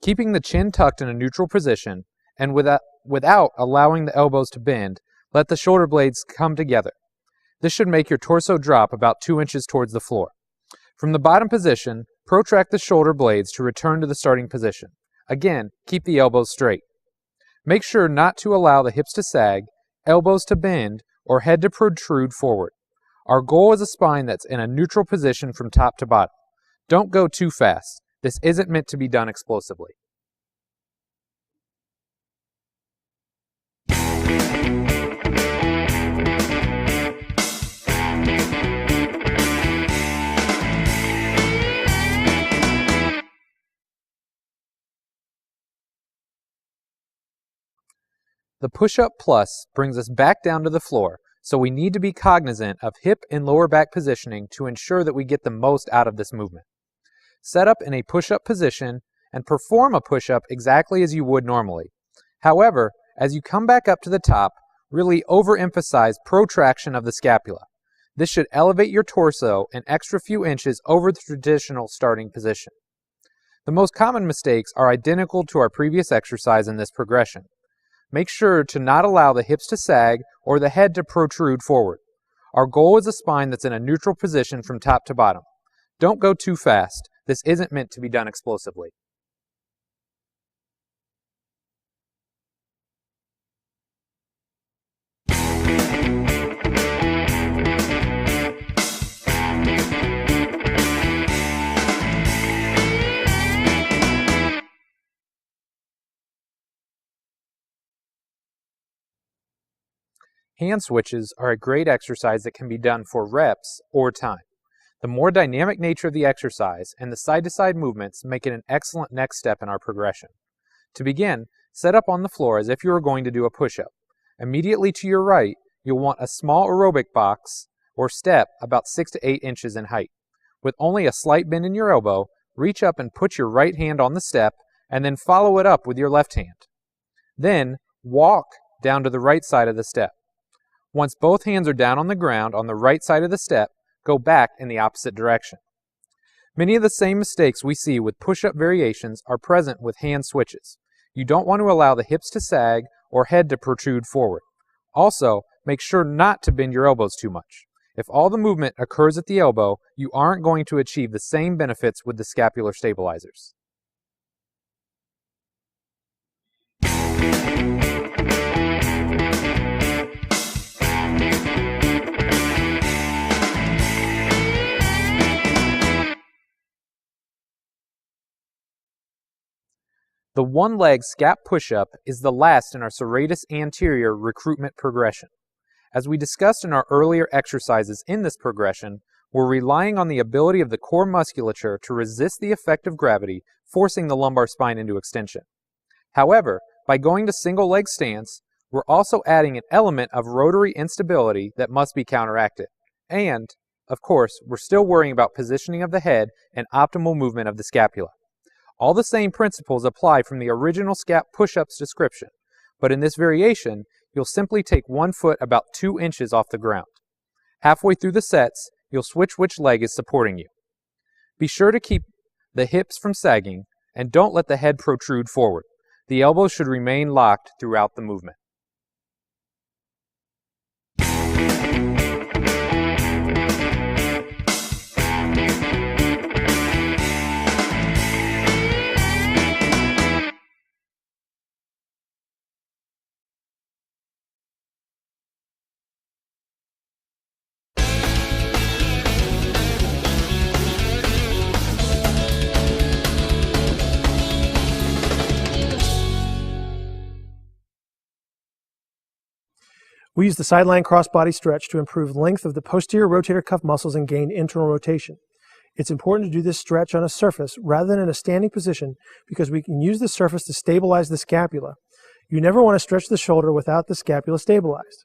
Keeping the chin tucked in a neutral position, and without allowing the elbows to bend, let the shoulder blades come together. This should make your torso drop about 2 inches towards the floor. From the bottom position, protract the shoulder blades to return to the starting position. Again, keep the elbows straight. Make sure not to allow the hips to sag, elbows to bend, or head to protrude forward. Our goal is a spine that's in a neutral position from top to bottom. Don't go too fast. This isn't meant to be done explosively. The push-up plus brings us back down to the floor, so we need to be cognizant of hip and lower back positioning to ensure that we get the most out of this movement. Set up in a push-up position and perform a push-up exactly as you would normally. However, as you come back up to the top, really overemphasize protraction of the scapula. This should elevate your torso an extra few inches over the traditional starting position. The most common mistakes are identical to our previous exercise in this progression. Make sure to not allow the hips to sag or the head to protrude forward. Our goal is a spine that's in a neutral position from top to bottom. Don't go too fast. This isn't meant to be done explosively. Hand switches are a great exercise that can be done for reps or time. The more dynamic nature of the exercise and the side-to-side movements make it an excellent next step in our progression. To begin, set up on the floor as if you were going to do a push-up. Immediately to your right, you'll want a small aerobic box or step about 6 to 8 inches in height. With only a slight bend in your elbow, reach up and put your right hand on the step and then follow it up with your left hand. Then, walk down to the right side of the step. Once both hands are down on the ground on the right side of the step, go back in the opposite direction. Many of the same mistakes we see with push-up variations are present with hand switches. You don't want to allow the hips to sag or head to protrude forward. Also, make sure not to bend your elbows too much. If all the movement occurs at the elbow, you aren't going to achieve the same benefits with the scapular stabilizers. The one-leg scap push-up is the last in our serratus anterior recruitment progression. As we discussed in our earlier exercises in this progression, we're relying on the ability of the core musculature to resist the effect of gravity, forcing the lumbar spine into extension. However, by going to single-leg stance, we're also adding an element of rotary instability that must be counteracted. And, of course, we're still worrying about positioning of the head and optimal movement of the scapula. All the same principles apply from the original scap push-ups description, but in this variation, you'll simply take one foot about 2 inches off the ground. Halfway through the sets, you'll switch which leg is supporting you. Be sure to keep the hips from sagging and don't let the head protrude forward. The elbows should remain locked throughout the movement. We use the sideline crossbody stretch to improve length of the posterior rotator cuff muscles and gain internal rotation. It's important to do this stretch on a surface rather than in a standing position because we can use the surface to stabilize the scapula. You never want to stretch the shoulder without the scapula stabilized.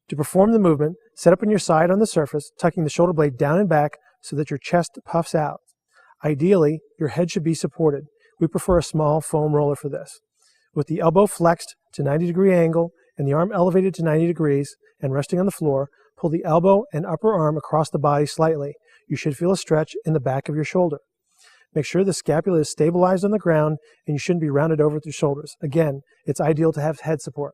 To perform the movement, set up on your side on the surface, tucking the shoulder blade down and back so that your chest puffs out. Ideally, your head should be supported. We prefer a small foam roller for this. With the elbow flexed to 90-degree angle and the arm elevated to 90 degrees and resting on the floor, pull the elbow and upper arm across the body slightly. You should feel a stretch in the back of your shoulder. Make sure the scapula is stabilized on the ground and you shouldn't be rounded over with your shoulders. Again, it's ideal to have head support.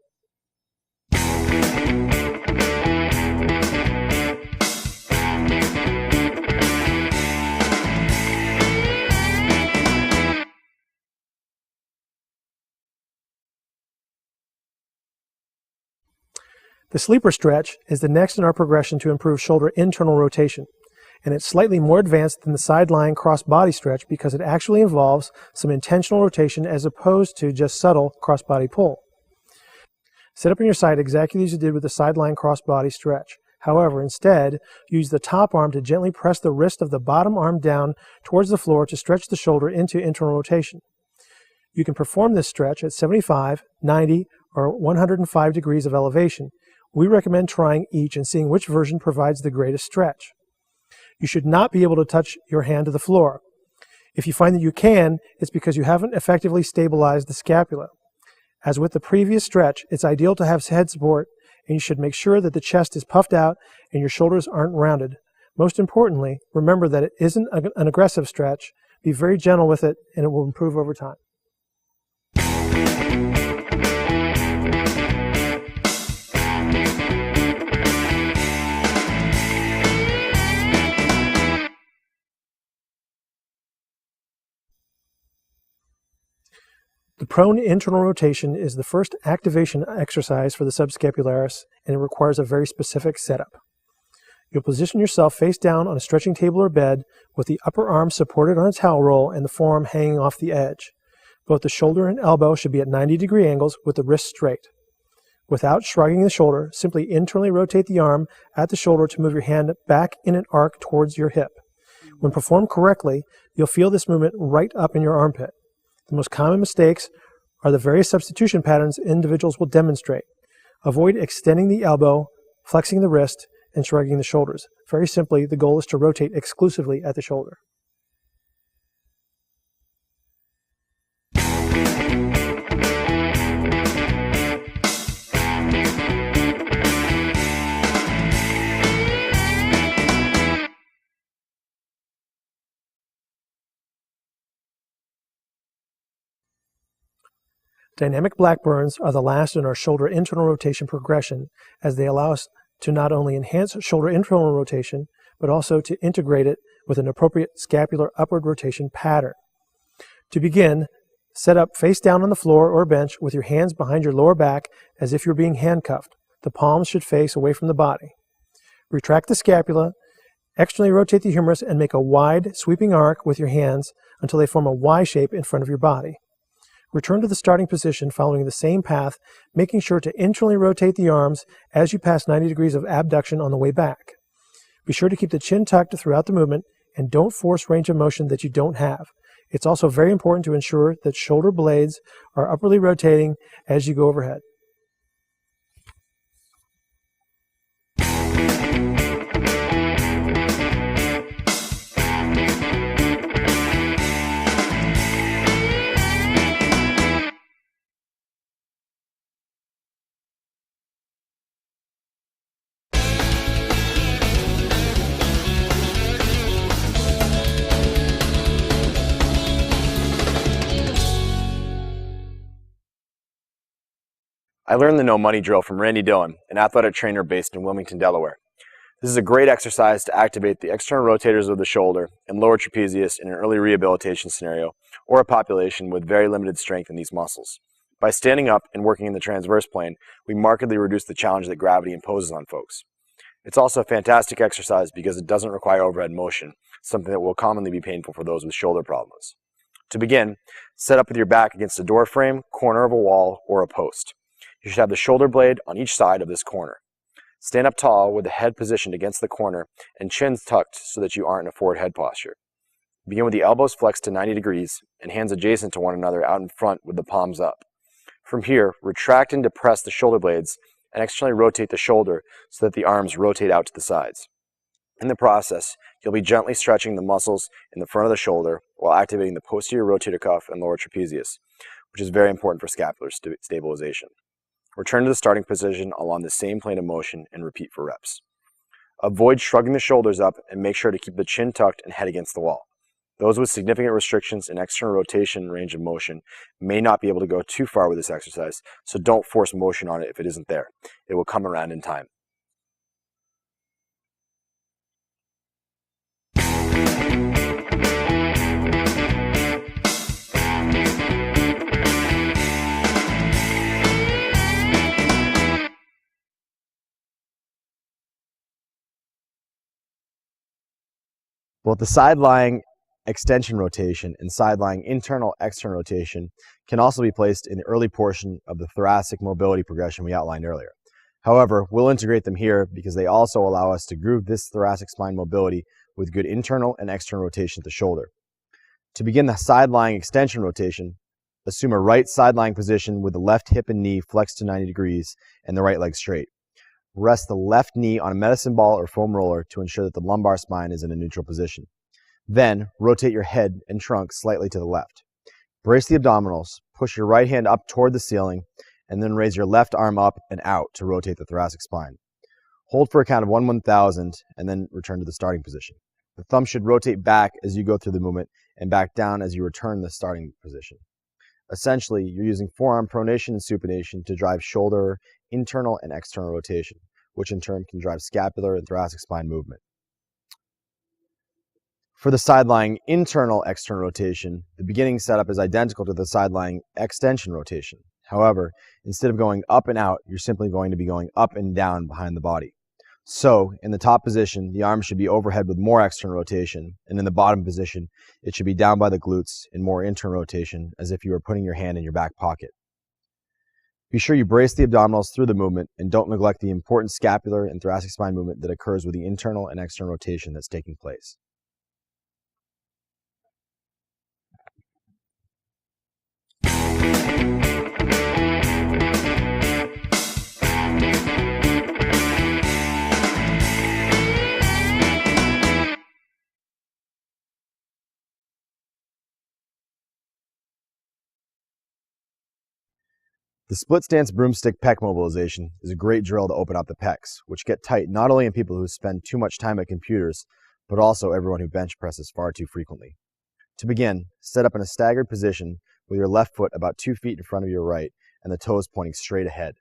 The sleeper stretch is the next in our progression to improve shoulder internal rotation, and it's slightly more advanced than the sideline cross-body stretch because it actually involves some intentional rotation as opposed to just subtle cross-body pull. Set up on your side exactly as you did with the sideline cross-body stretch. However, instead, use the top arm to gently press the wrist of the bottom arm down towards the floor to stretch the shoulder into internal rotation. You can perform this stretch at 75, 90, or 105 degrees of elevation. We recommend trying each and seeing which version provides the greatest stretch. You should not be able to touch your hand to the floor. If you find that you can, it's because you haven't effectively stabilized the scapula. As with the previous stretch, it's ideal to have head support, and you should make sure that the chest is puffed out and your shoulders aren't rounded. Most importantly, remember that it isn't an aggressive stretch. Be very gentle with it, and it will improve over time. The prone internal rotation is the first activation exercise for the subscapularis, and it requires a very specific setup. You'll position yourself face down on a stretching table or bed with the upper arm supported on a towel roll and the forearm hanging off the edge. Both the shoulder and elbow should be at 90-degree angles with the wrist straight. Without shrugging the shoulder, simply internally rotate the arm at the shoulder to move your hand back in an arc towards your hip. When performed correctly, you'll feel this movement right up in your armpit. The most common mistakes are the various substitution patterns individuals will demonstrate. Avoid extending the elbow, flexing the wrist, and shrugging the shoulders. Very simply, the goal is to rotate exclusively at the shoulder. Dynamic blackburns are the last in our shoulder internal rotation progression, as they allow us to not only enhance shoulder internal rotation, but also to integrate it with an appropriate scapular upward rotation pattern. To begin, set up face down on the floor or bench with your hands behind your lower back as if you're being handcuffed. The palms should face away from the body. Retract the scapula, externally rotate the humerus, and make a wide, sweeping arc with your hands until they form a Y shape in front of your body. Return to the starting position following the same path, making sure to internally rotate the arms as you pass 90 degrees of abduction on the way back. Be sure to keep the chin tucked throughout the movement and don't force range of motion that you don't have. It's also very important to ensure that shoulder blades are upwardly rotating as you go overhead. I learned the no money drill from Randy Dillon, an athletic trainer based in Wilmington, Delaware. This is a great exercise to activate the external rotators of the shoulder and lower trapezius in an early rehabilitation scenario or a population with very limited strength in these muscles. By standing up and working in the transverse plane, we markedly reduce the challenge that gravity imposes on folks. It's also a fantastic exercise because it doesn't require overhead motion, something that will commonly be painful for those with shoulder problems. To begin, set up with your back against a door frame, corner of a wall, or a post. You should have the shoulder blade on each side of this corner. Stand up tall with the head positioned against the corner and chins tucked so that you aren't in a forward head posture. Begin with the elbows flexed to 90 degrees and hands adjacent to one another out in front with the palms up. From here, retract and depress the shoulder blades and externally rotate the shoulder so that the arms rotate out to the sides. In the process, you'll be gently stretching the muscles in the front of the shoulder while activating the posterior rotator cuff and lower trapezius, which is very important for scapular stabilization. Return to the starting position along the same plane of motion and repeat for reps. Avoid shrugging the shoulders up and make sure to keep the chin tucked and head against the wall. Those with significant restrictions in external rotation range of motion may not be able to go too far with this exercise, so don't force motion on it if it isn't there. It will come around in time. Both the side-lying extension rotation and side-lying internal-external rotation can also be placed in the early portion of the thoracic mobility progression we outlined earlier. However, we'll integrate them here because they also allow us to groove this thoracic spine mobility with good internal and external rotation at the shoulder. To begin the side-lying extension rotation, assume a right side-lying position with the left hip and knee flexed to 90 degrees and the right leg straight. Rest the left knee on a medicine ball or foam roller to ensure that the lumbar spine is in a neutral position. Then, rotate your head and trunk slightly to the left. Brace the abdominals, push your right hand up toward the ceiling, and then raise your left arm up and out to rotate the thoracic spine. Hold for a count of 1/1000 and then return to the starting position. The thumb should rotate back as you go through the movement and back down as you return to the starting position. Essentially, you're using forearm pronation and supination to drive shoulder internal and external rotation, which in turn can drive scapular and thoracic spine movement. For the side-lying internal-external rotation, the beginning setup is identical to the side-lying extension rotation. However, instead of going up and out, you're simply going to be going up and down behind the body. So, in the top position, the arm should be overhead with more external rotation, and in the bottom position, it should be down by the glutes in more internal rotation, as if you were putting your hand in your back pocket. Be sure you brace the abdominals through the movement, and don't neglect the important scapular and thoracic spine movement that occurs with the internal and external rotation that's taking place. The split stance broomstick pec mobilization is a great drill to open up the pecs, which get tight not only in people who spend too much time at computers, but also everyone who bench presses far too frequently. To begin, set up in a staggered position with your left foot about 2 feet in front of your right and the toes pointing straight ahead.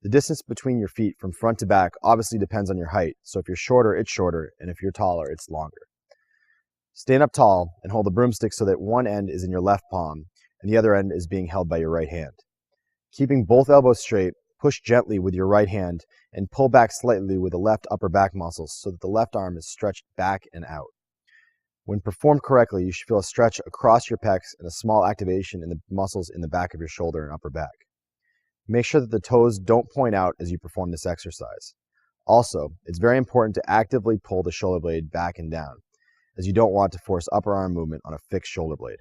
The distance between your feet from front to back obviously depends on your height, so if you're shorter, it's shorter, and if you're taller, it's longer. Stand up tall and hold the broomstick so that one end is in your left palm and the other end is being held by your right hand. Keeping both elbows straight, push gently with your right hand and pull back slightly with the left upper back muscles so that the left arm is stretched back and out. When performed correctly, you should feel a stretch across your pecs and a small activation in the muscles in the back of your shoulder and upper back. Make sure that the toes don't point out as you perform this exercise. Also, it's very important to actively pull the shoulder blade back and down, as you don't want to force upper arm movement on a fixed shoulder blade.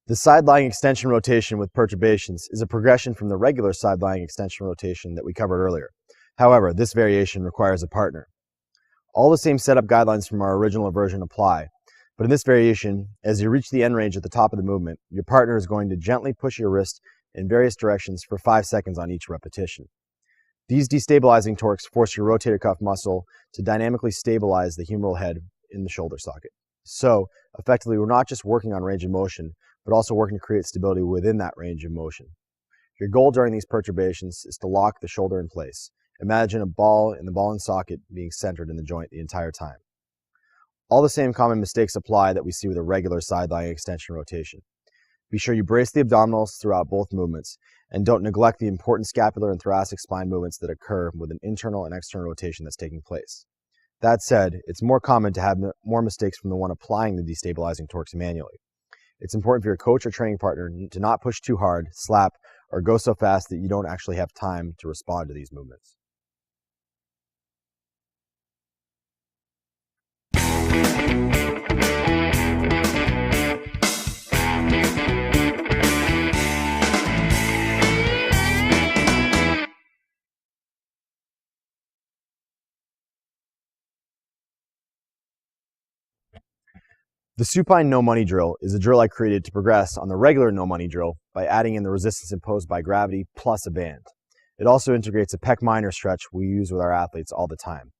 The side-lying extension rotation with perturbations is a progression from the regular side-lying extension rotation that we covered earlier. However, this variation requires a partner. All the same setup guidelines from our original version apply, but in this variation, as you reach the end range at the top of the movement, your partner is going to gently push your wrist in various directions for 5 seconds on each repetition. These destabilizing torques force your rotator cuff muscle to dynamically stabilize the humeral head in the shoulder socket. So, effectively, we're not just working on range of motion, but also working to create stability within that range of motion. Your goal during these perturbations is to lock the shoulder in place. Imagine a ball in the ball and socket being centered in the joint the entire time. All the same common mistakes apply that we see with a regular side-lying extension rotation. Be sure you brace the abdominals throughout both movements, and don't neglect the important scapular and thoracic spine movements that occur with an internal and external rotation that's taking place. That said, it's more common to have more mistakes from the one applying the destabilizing torques manually. It's important for your coach or training partner to not push too hard, slap, or go so fast that you don't actually have time to respond to these movements. The supine no money drill is a drill I created to progress on the regular no money drill by adding in the resistance imposed by gravity plus a band. It also integrates a pec minor stretch we use with our athletes all the time.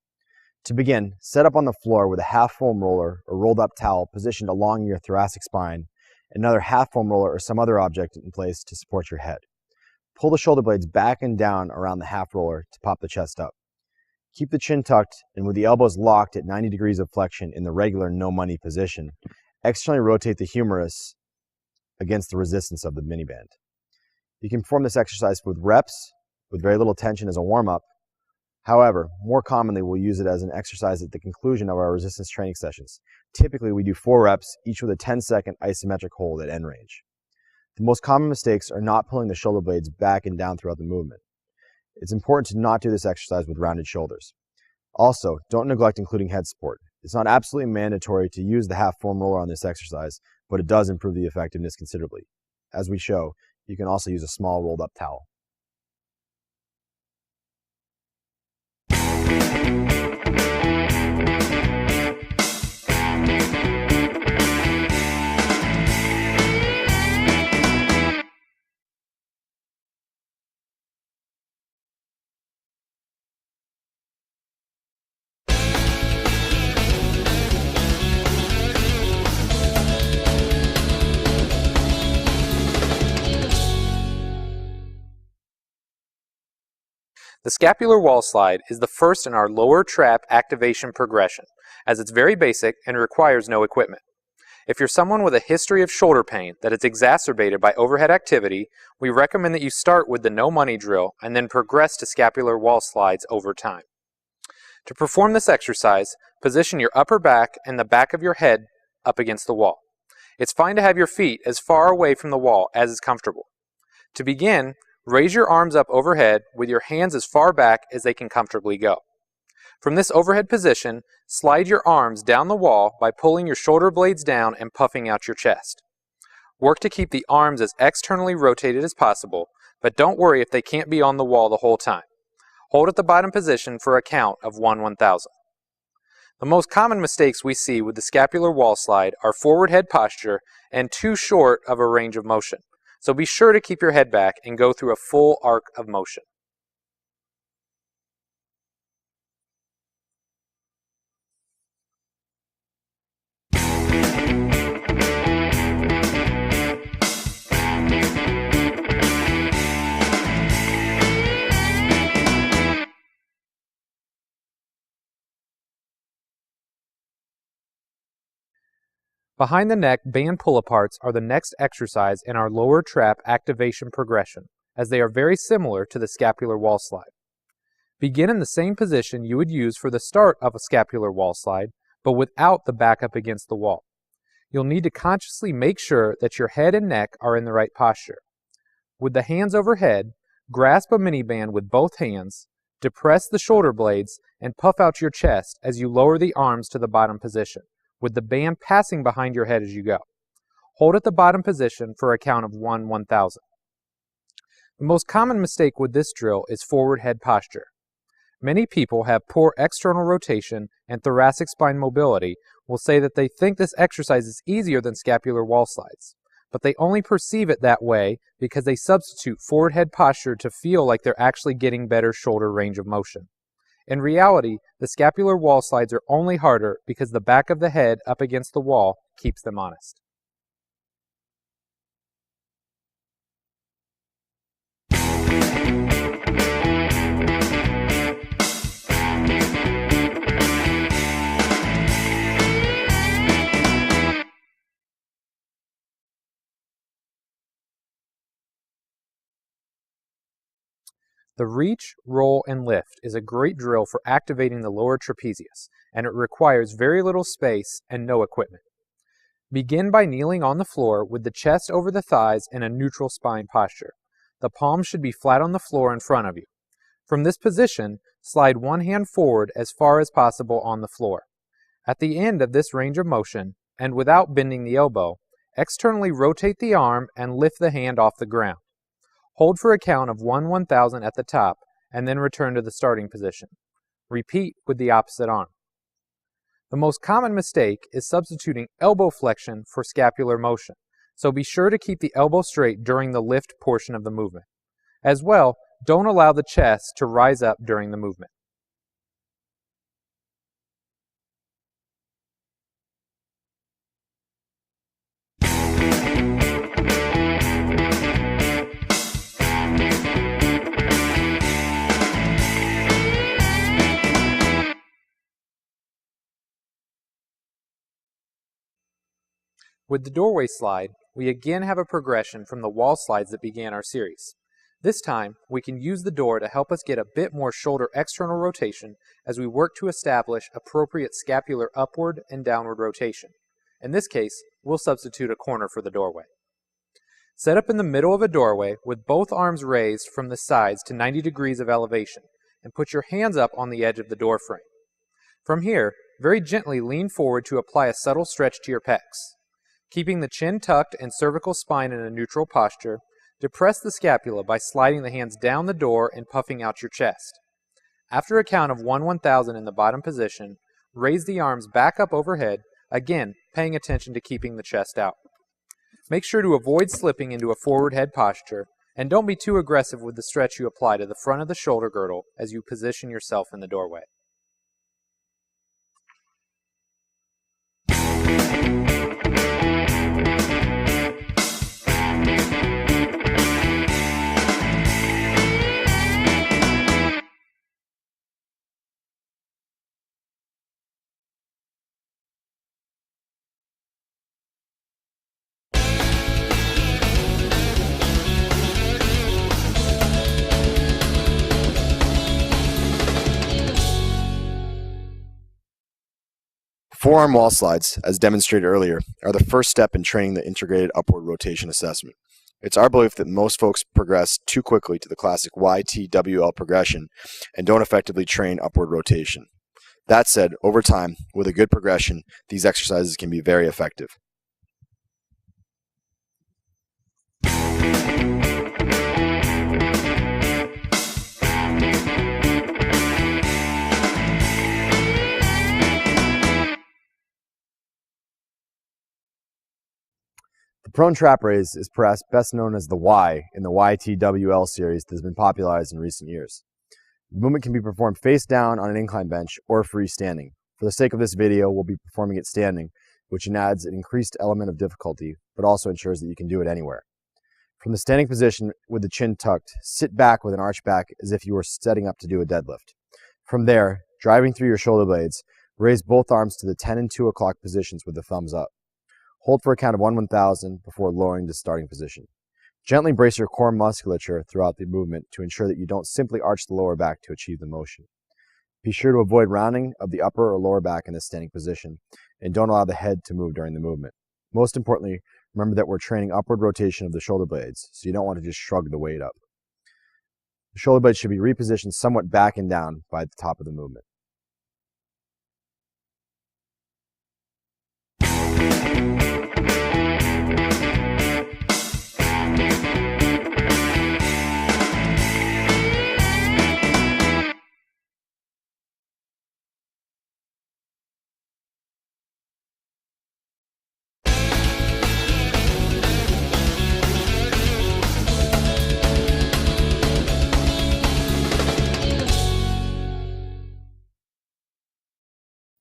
To begin, set up on the floor with a half foam roller or rolled up towel positioned along your thoracic spine, and another half foam roller or some other object in place to support your head. Pull the shoulder blades back and down around the half roller to pop the chest up. Keep the chin tucked and with the elbows locked at 90 degrees of flexion in the regular no money position. Externally rotate the humerus against the resistance of the mini band. You can perform this exercise with reps with very little tension as a warm-up. However, more commonly we'll use it as an exercise at the conclusion of our resistance training sessions. Typically we do 4 reps, each with a 10-second isometric hold at end range. The most common mistakes are not pulling the shoulder blades back and down throughout the movement. It's important to not do this exercise with rounded shoulders. Also, don't neglect including head support. It's not absolutely mandatory to use the half form roller on this exercise, but it does improve the effectiveness considerably. As we show, you can also use a small rolled up towel. The scapular wall slide is the first in our lower trap activation progression, as it's very basic and requires no equipment. If you're someone with a history of shoulder pain that is exacerbated by overhead activity, we recommend that you start with the no money drill and then progress to scapular wall slides over time. To perform this exercise, position your upper back and the back of your head up against the wall. It's fine to have your feet as far away from the wall as is comfortable. To begin, raise your arms up overhead with your hands as far back as they can comfortably go. From this overhead position, slide your arms down the wall by pulling your shoulder blades down and puffing out your chest. Work to keep the arms as externally rotated as possible, but don't worry if they can't be on the wall the whole time. Hold at the bottom position for a count of 1/1000. The most common mistakes we see with the scapular wall slide are forward head posture and too short of a range of motion. So be sure to keep your head back and go through a full arc of motion. Behind the neck band pull-aparts are the next exercise in our lower trap activation progression, as they are very similar to the scapular wall slide. Begin in the same position you would use for the start of a scapular wall slide, but without the back up against the wall. You'll need to consciously make sure that your head and neck are in the right posture. With the hands overhead, grasp a mini band with both hands, depress the shoulder blades, and puff out your chest as you lower the arms to the bottom position, with the band passing behind your head as you go. Hold at the bottom position for a count of 1/1000. The most common mistake with this drill is forward head posture. Many people have poor external rotation and thoracic spine mobility will say that they think this exercise is easier than scapular wall slides, but they only perceive it that way because they substitute forward head posture to feel like they're actually getting better shoulder range of motion. In reality, the scapular wall slides are only harder because the back of the head up against the wall keeps them honest. The reach, roll, and lift is a great drill for activating the lower trapezius, and it requires very little space and no equipment. Begin by kneeling on the floor with the chest over the thighs in a neutral spine posture. The palms should be flat on the floor in front of you. From this position, slide one hand forward as far as possible on the floor. At the end of this range of motion, and without bending the elbow, externally rotate the arm and lift the hand off the ground. Hold for a count of 1/1000 at the top, and then return to the starting position. Repeat with the opposite arm. The most common mistake is substituting elbow flexion for scapular motion, so be sure to keep the elbow straight during the lift portion of the movement. As well, don't allow the chest to rise up during the movement. With the doorway slide, we again have a progression from the wall slides that began our series. This time, we can use the door to help us get a bit more shoulder external rotation as we work to establish appropriate scapular upward and downward rotation. In this case, we'll substitute a corner for the doorway. Set up in the middle of a doorway with both arms raised from the sides to 90 degrees of elevation, and put your hands up on the edge of the door frame. From here, very gently lean forward to apply a subtle stretch to your pecs. Keeping the chin tucked and cervical spine in a neutral posture, depress the scapula by sliding the hands down the door and puffing out your chest. After a count of 1/1000 in the bottom position, raise the arms back up overhead, again paying attention to keeping the chest out. Make sure to avoid slipping into a forward head posture, and don't be too aggressive with the stretch you apply to the front of the shoulder girdle as you position yourself in the doorway. Forearm wall slides, as demonstrated earlier, are the first step in training the integrated upward rotation assessment. It's our belief that most folks progress too quickly to the classic YTWL progression and don't effectively train upward rotation. That said, over time, with a good progression, these exercises can be very effective. The prone trap raise is perhaps best known as the Y in the YTWL series that has been popularized in recent years. The movement can be performed face down on an incline bench or freestanding. For the sake of this video, we'll be performing it standing, which adds an increased element of difficulty, but also ensures that you can do it anywhere. From the standing position with the chin tucked, sit back with an arch back as if you were setting up to do a deadlift. From there, driving through your shoulder blades, raise both arms to the 10 and 2 o'clock positions with the thumbs up. Hold for a count of 1/1000 before lowering to starting position. Gently brace your core musculature throughout the movement to ensure that you don't simply arch the lower back to achieve the motion. Be sure to avoid rounding of the upper or lower back in the standing position, and don't allow the head to move during the movement. Most importantly, remember that we're training upward rotation of the shoulder blades, so you don't want to just shrug the weight up. The shoulder blades should be repositioned somewhat back and down by the top of the movement.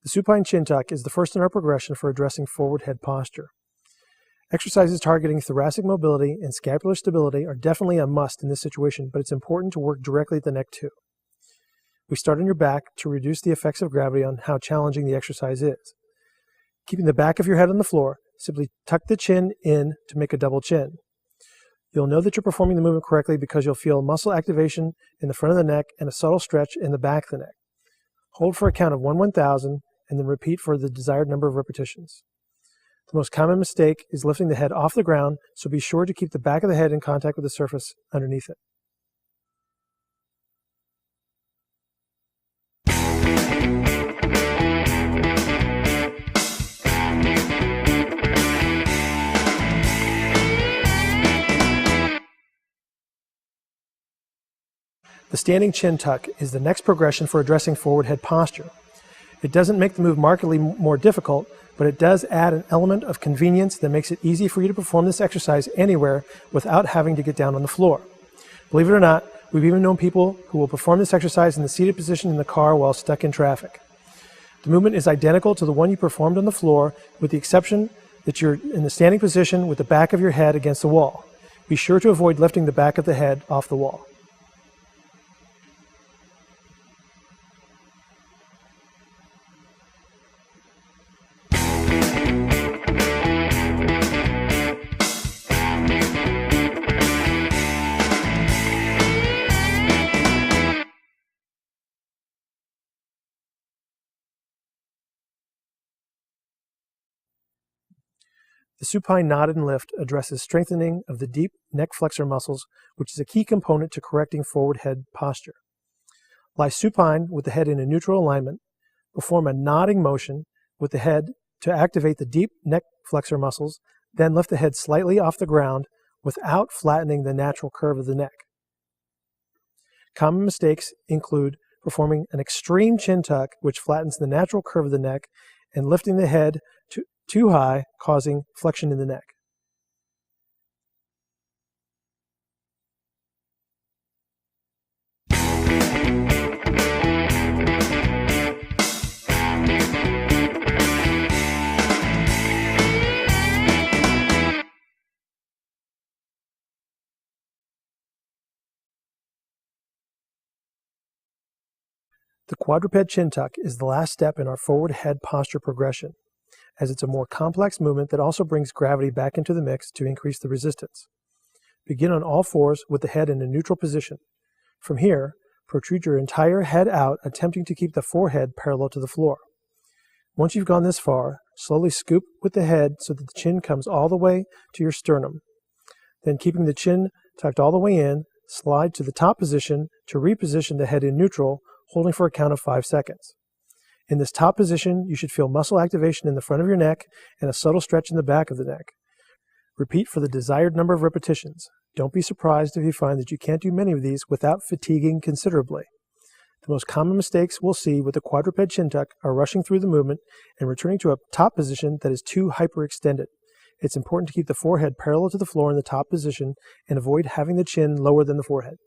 The supine chin tuck is the first in our progression for addressing forward head posture. Exercises targeting thoracic mobility and scapular stability are definitely a must in this situation, but it's important to work directly at the neck too. We start on your back to reduce the effects of gravity on how challenging the exercise is. Keeping the back of your head on the floor, simply tuck the chin in to make a double chin. You'll know that you're performing the movement correctly because you'll feel muscle activation in the front of the neck and a subtle stretch in the back of the neck. Hold for a count of 1/1000 and then repeat for the desired number of repetitions. The most common mistake is lifting the head off the ground, so be sure to keep the back of the head in contact with the surface underneath it. The standing chin tuck is the next progression for addressing forward head posture. It doesn't make the move markedly more difficult, but it does add an element of convenience that makes it easy for you to perform this exercise anywhere without having to get down on the floor. Believe it or not, we've even known people who will perform this exercise in the seated position in the car while stuck in traffic. The movement is identical to the one you performed on the floor, with the exception that you're in the standing position with the back of your head against the wall. Be sure to avoid lifting the back of the head off the wall. The supine nod and lift addresses strengthening of the deep neck flexor muscles, which is a key component to correcting forward head posture. Lie supine with the head in a neutral alignment. Perform a nodding motion with the head to activate the deep neck flexor muscles, then lift the head slightly off the ground without flattening the natural curve of the neck. Common mistakes include performing an extreme chin tuck, which flattens the natural curve of the neck, and lifting the head too high, causing flexion in the neck. The quadruped chin tuck is the last step in our forward head posture progression, as it's a more complex movement that also brings gravity back into the mix to increase the resistance. Begin on all fours with the head in a neutral position. From here, protrude your entire head out, attempting to keep the forehead parallel to the floor. Once you've gone this far, slowly scoop with the head so that the chin comes all the way to your sternum. Then, keeping the chin tucked all the way in, slide to the top position to reposition the head in neutral, holding for a count of 5 seconds. In this top position, you should feel muscle activation in the front of your neck and a subtle stretch in the back of the neck. Repeat for the desired number of repetitions. Don't be surprised if you find that you can't do many of these without fatiguing considerably. The most common mistakes we'll see with the quadruped chin tuck are rushing through the movement and returning to a top position that is too hyperextended. It's important to keep the forehead parallel to the floor in the top position and avoid having the chin lower than the forehead.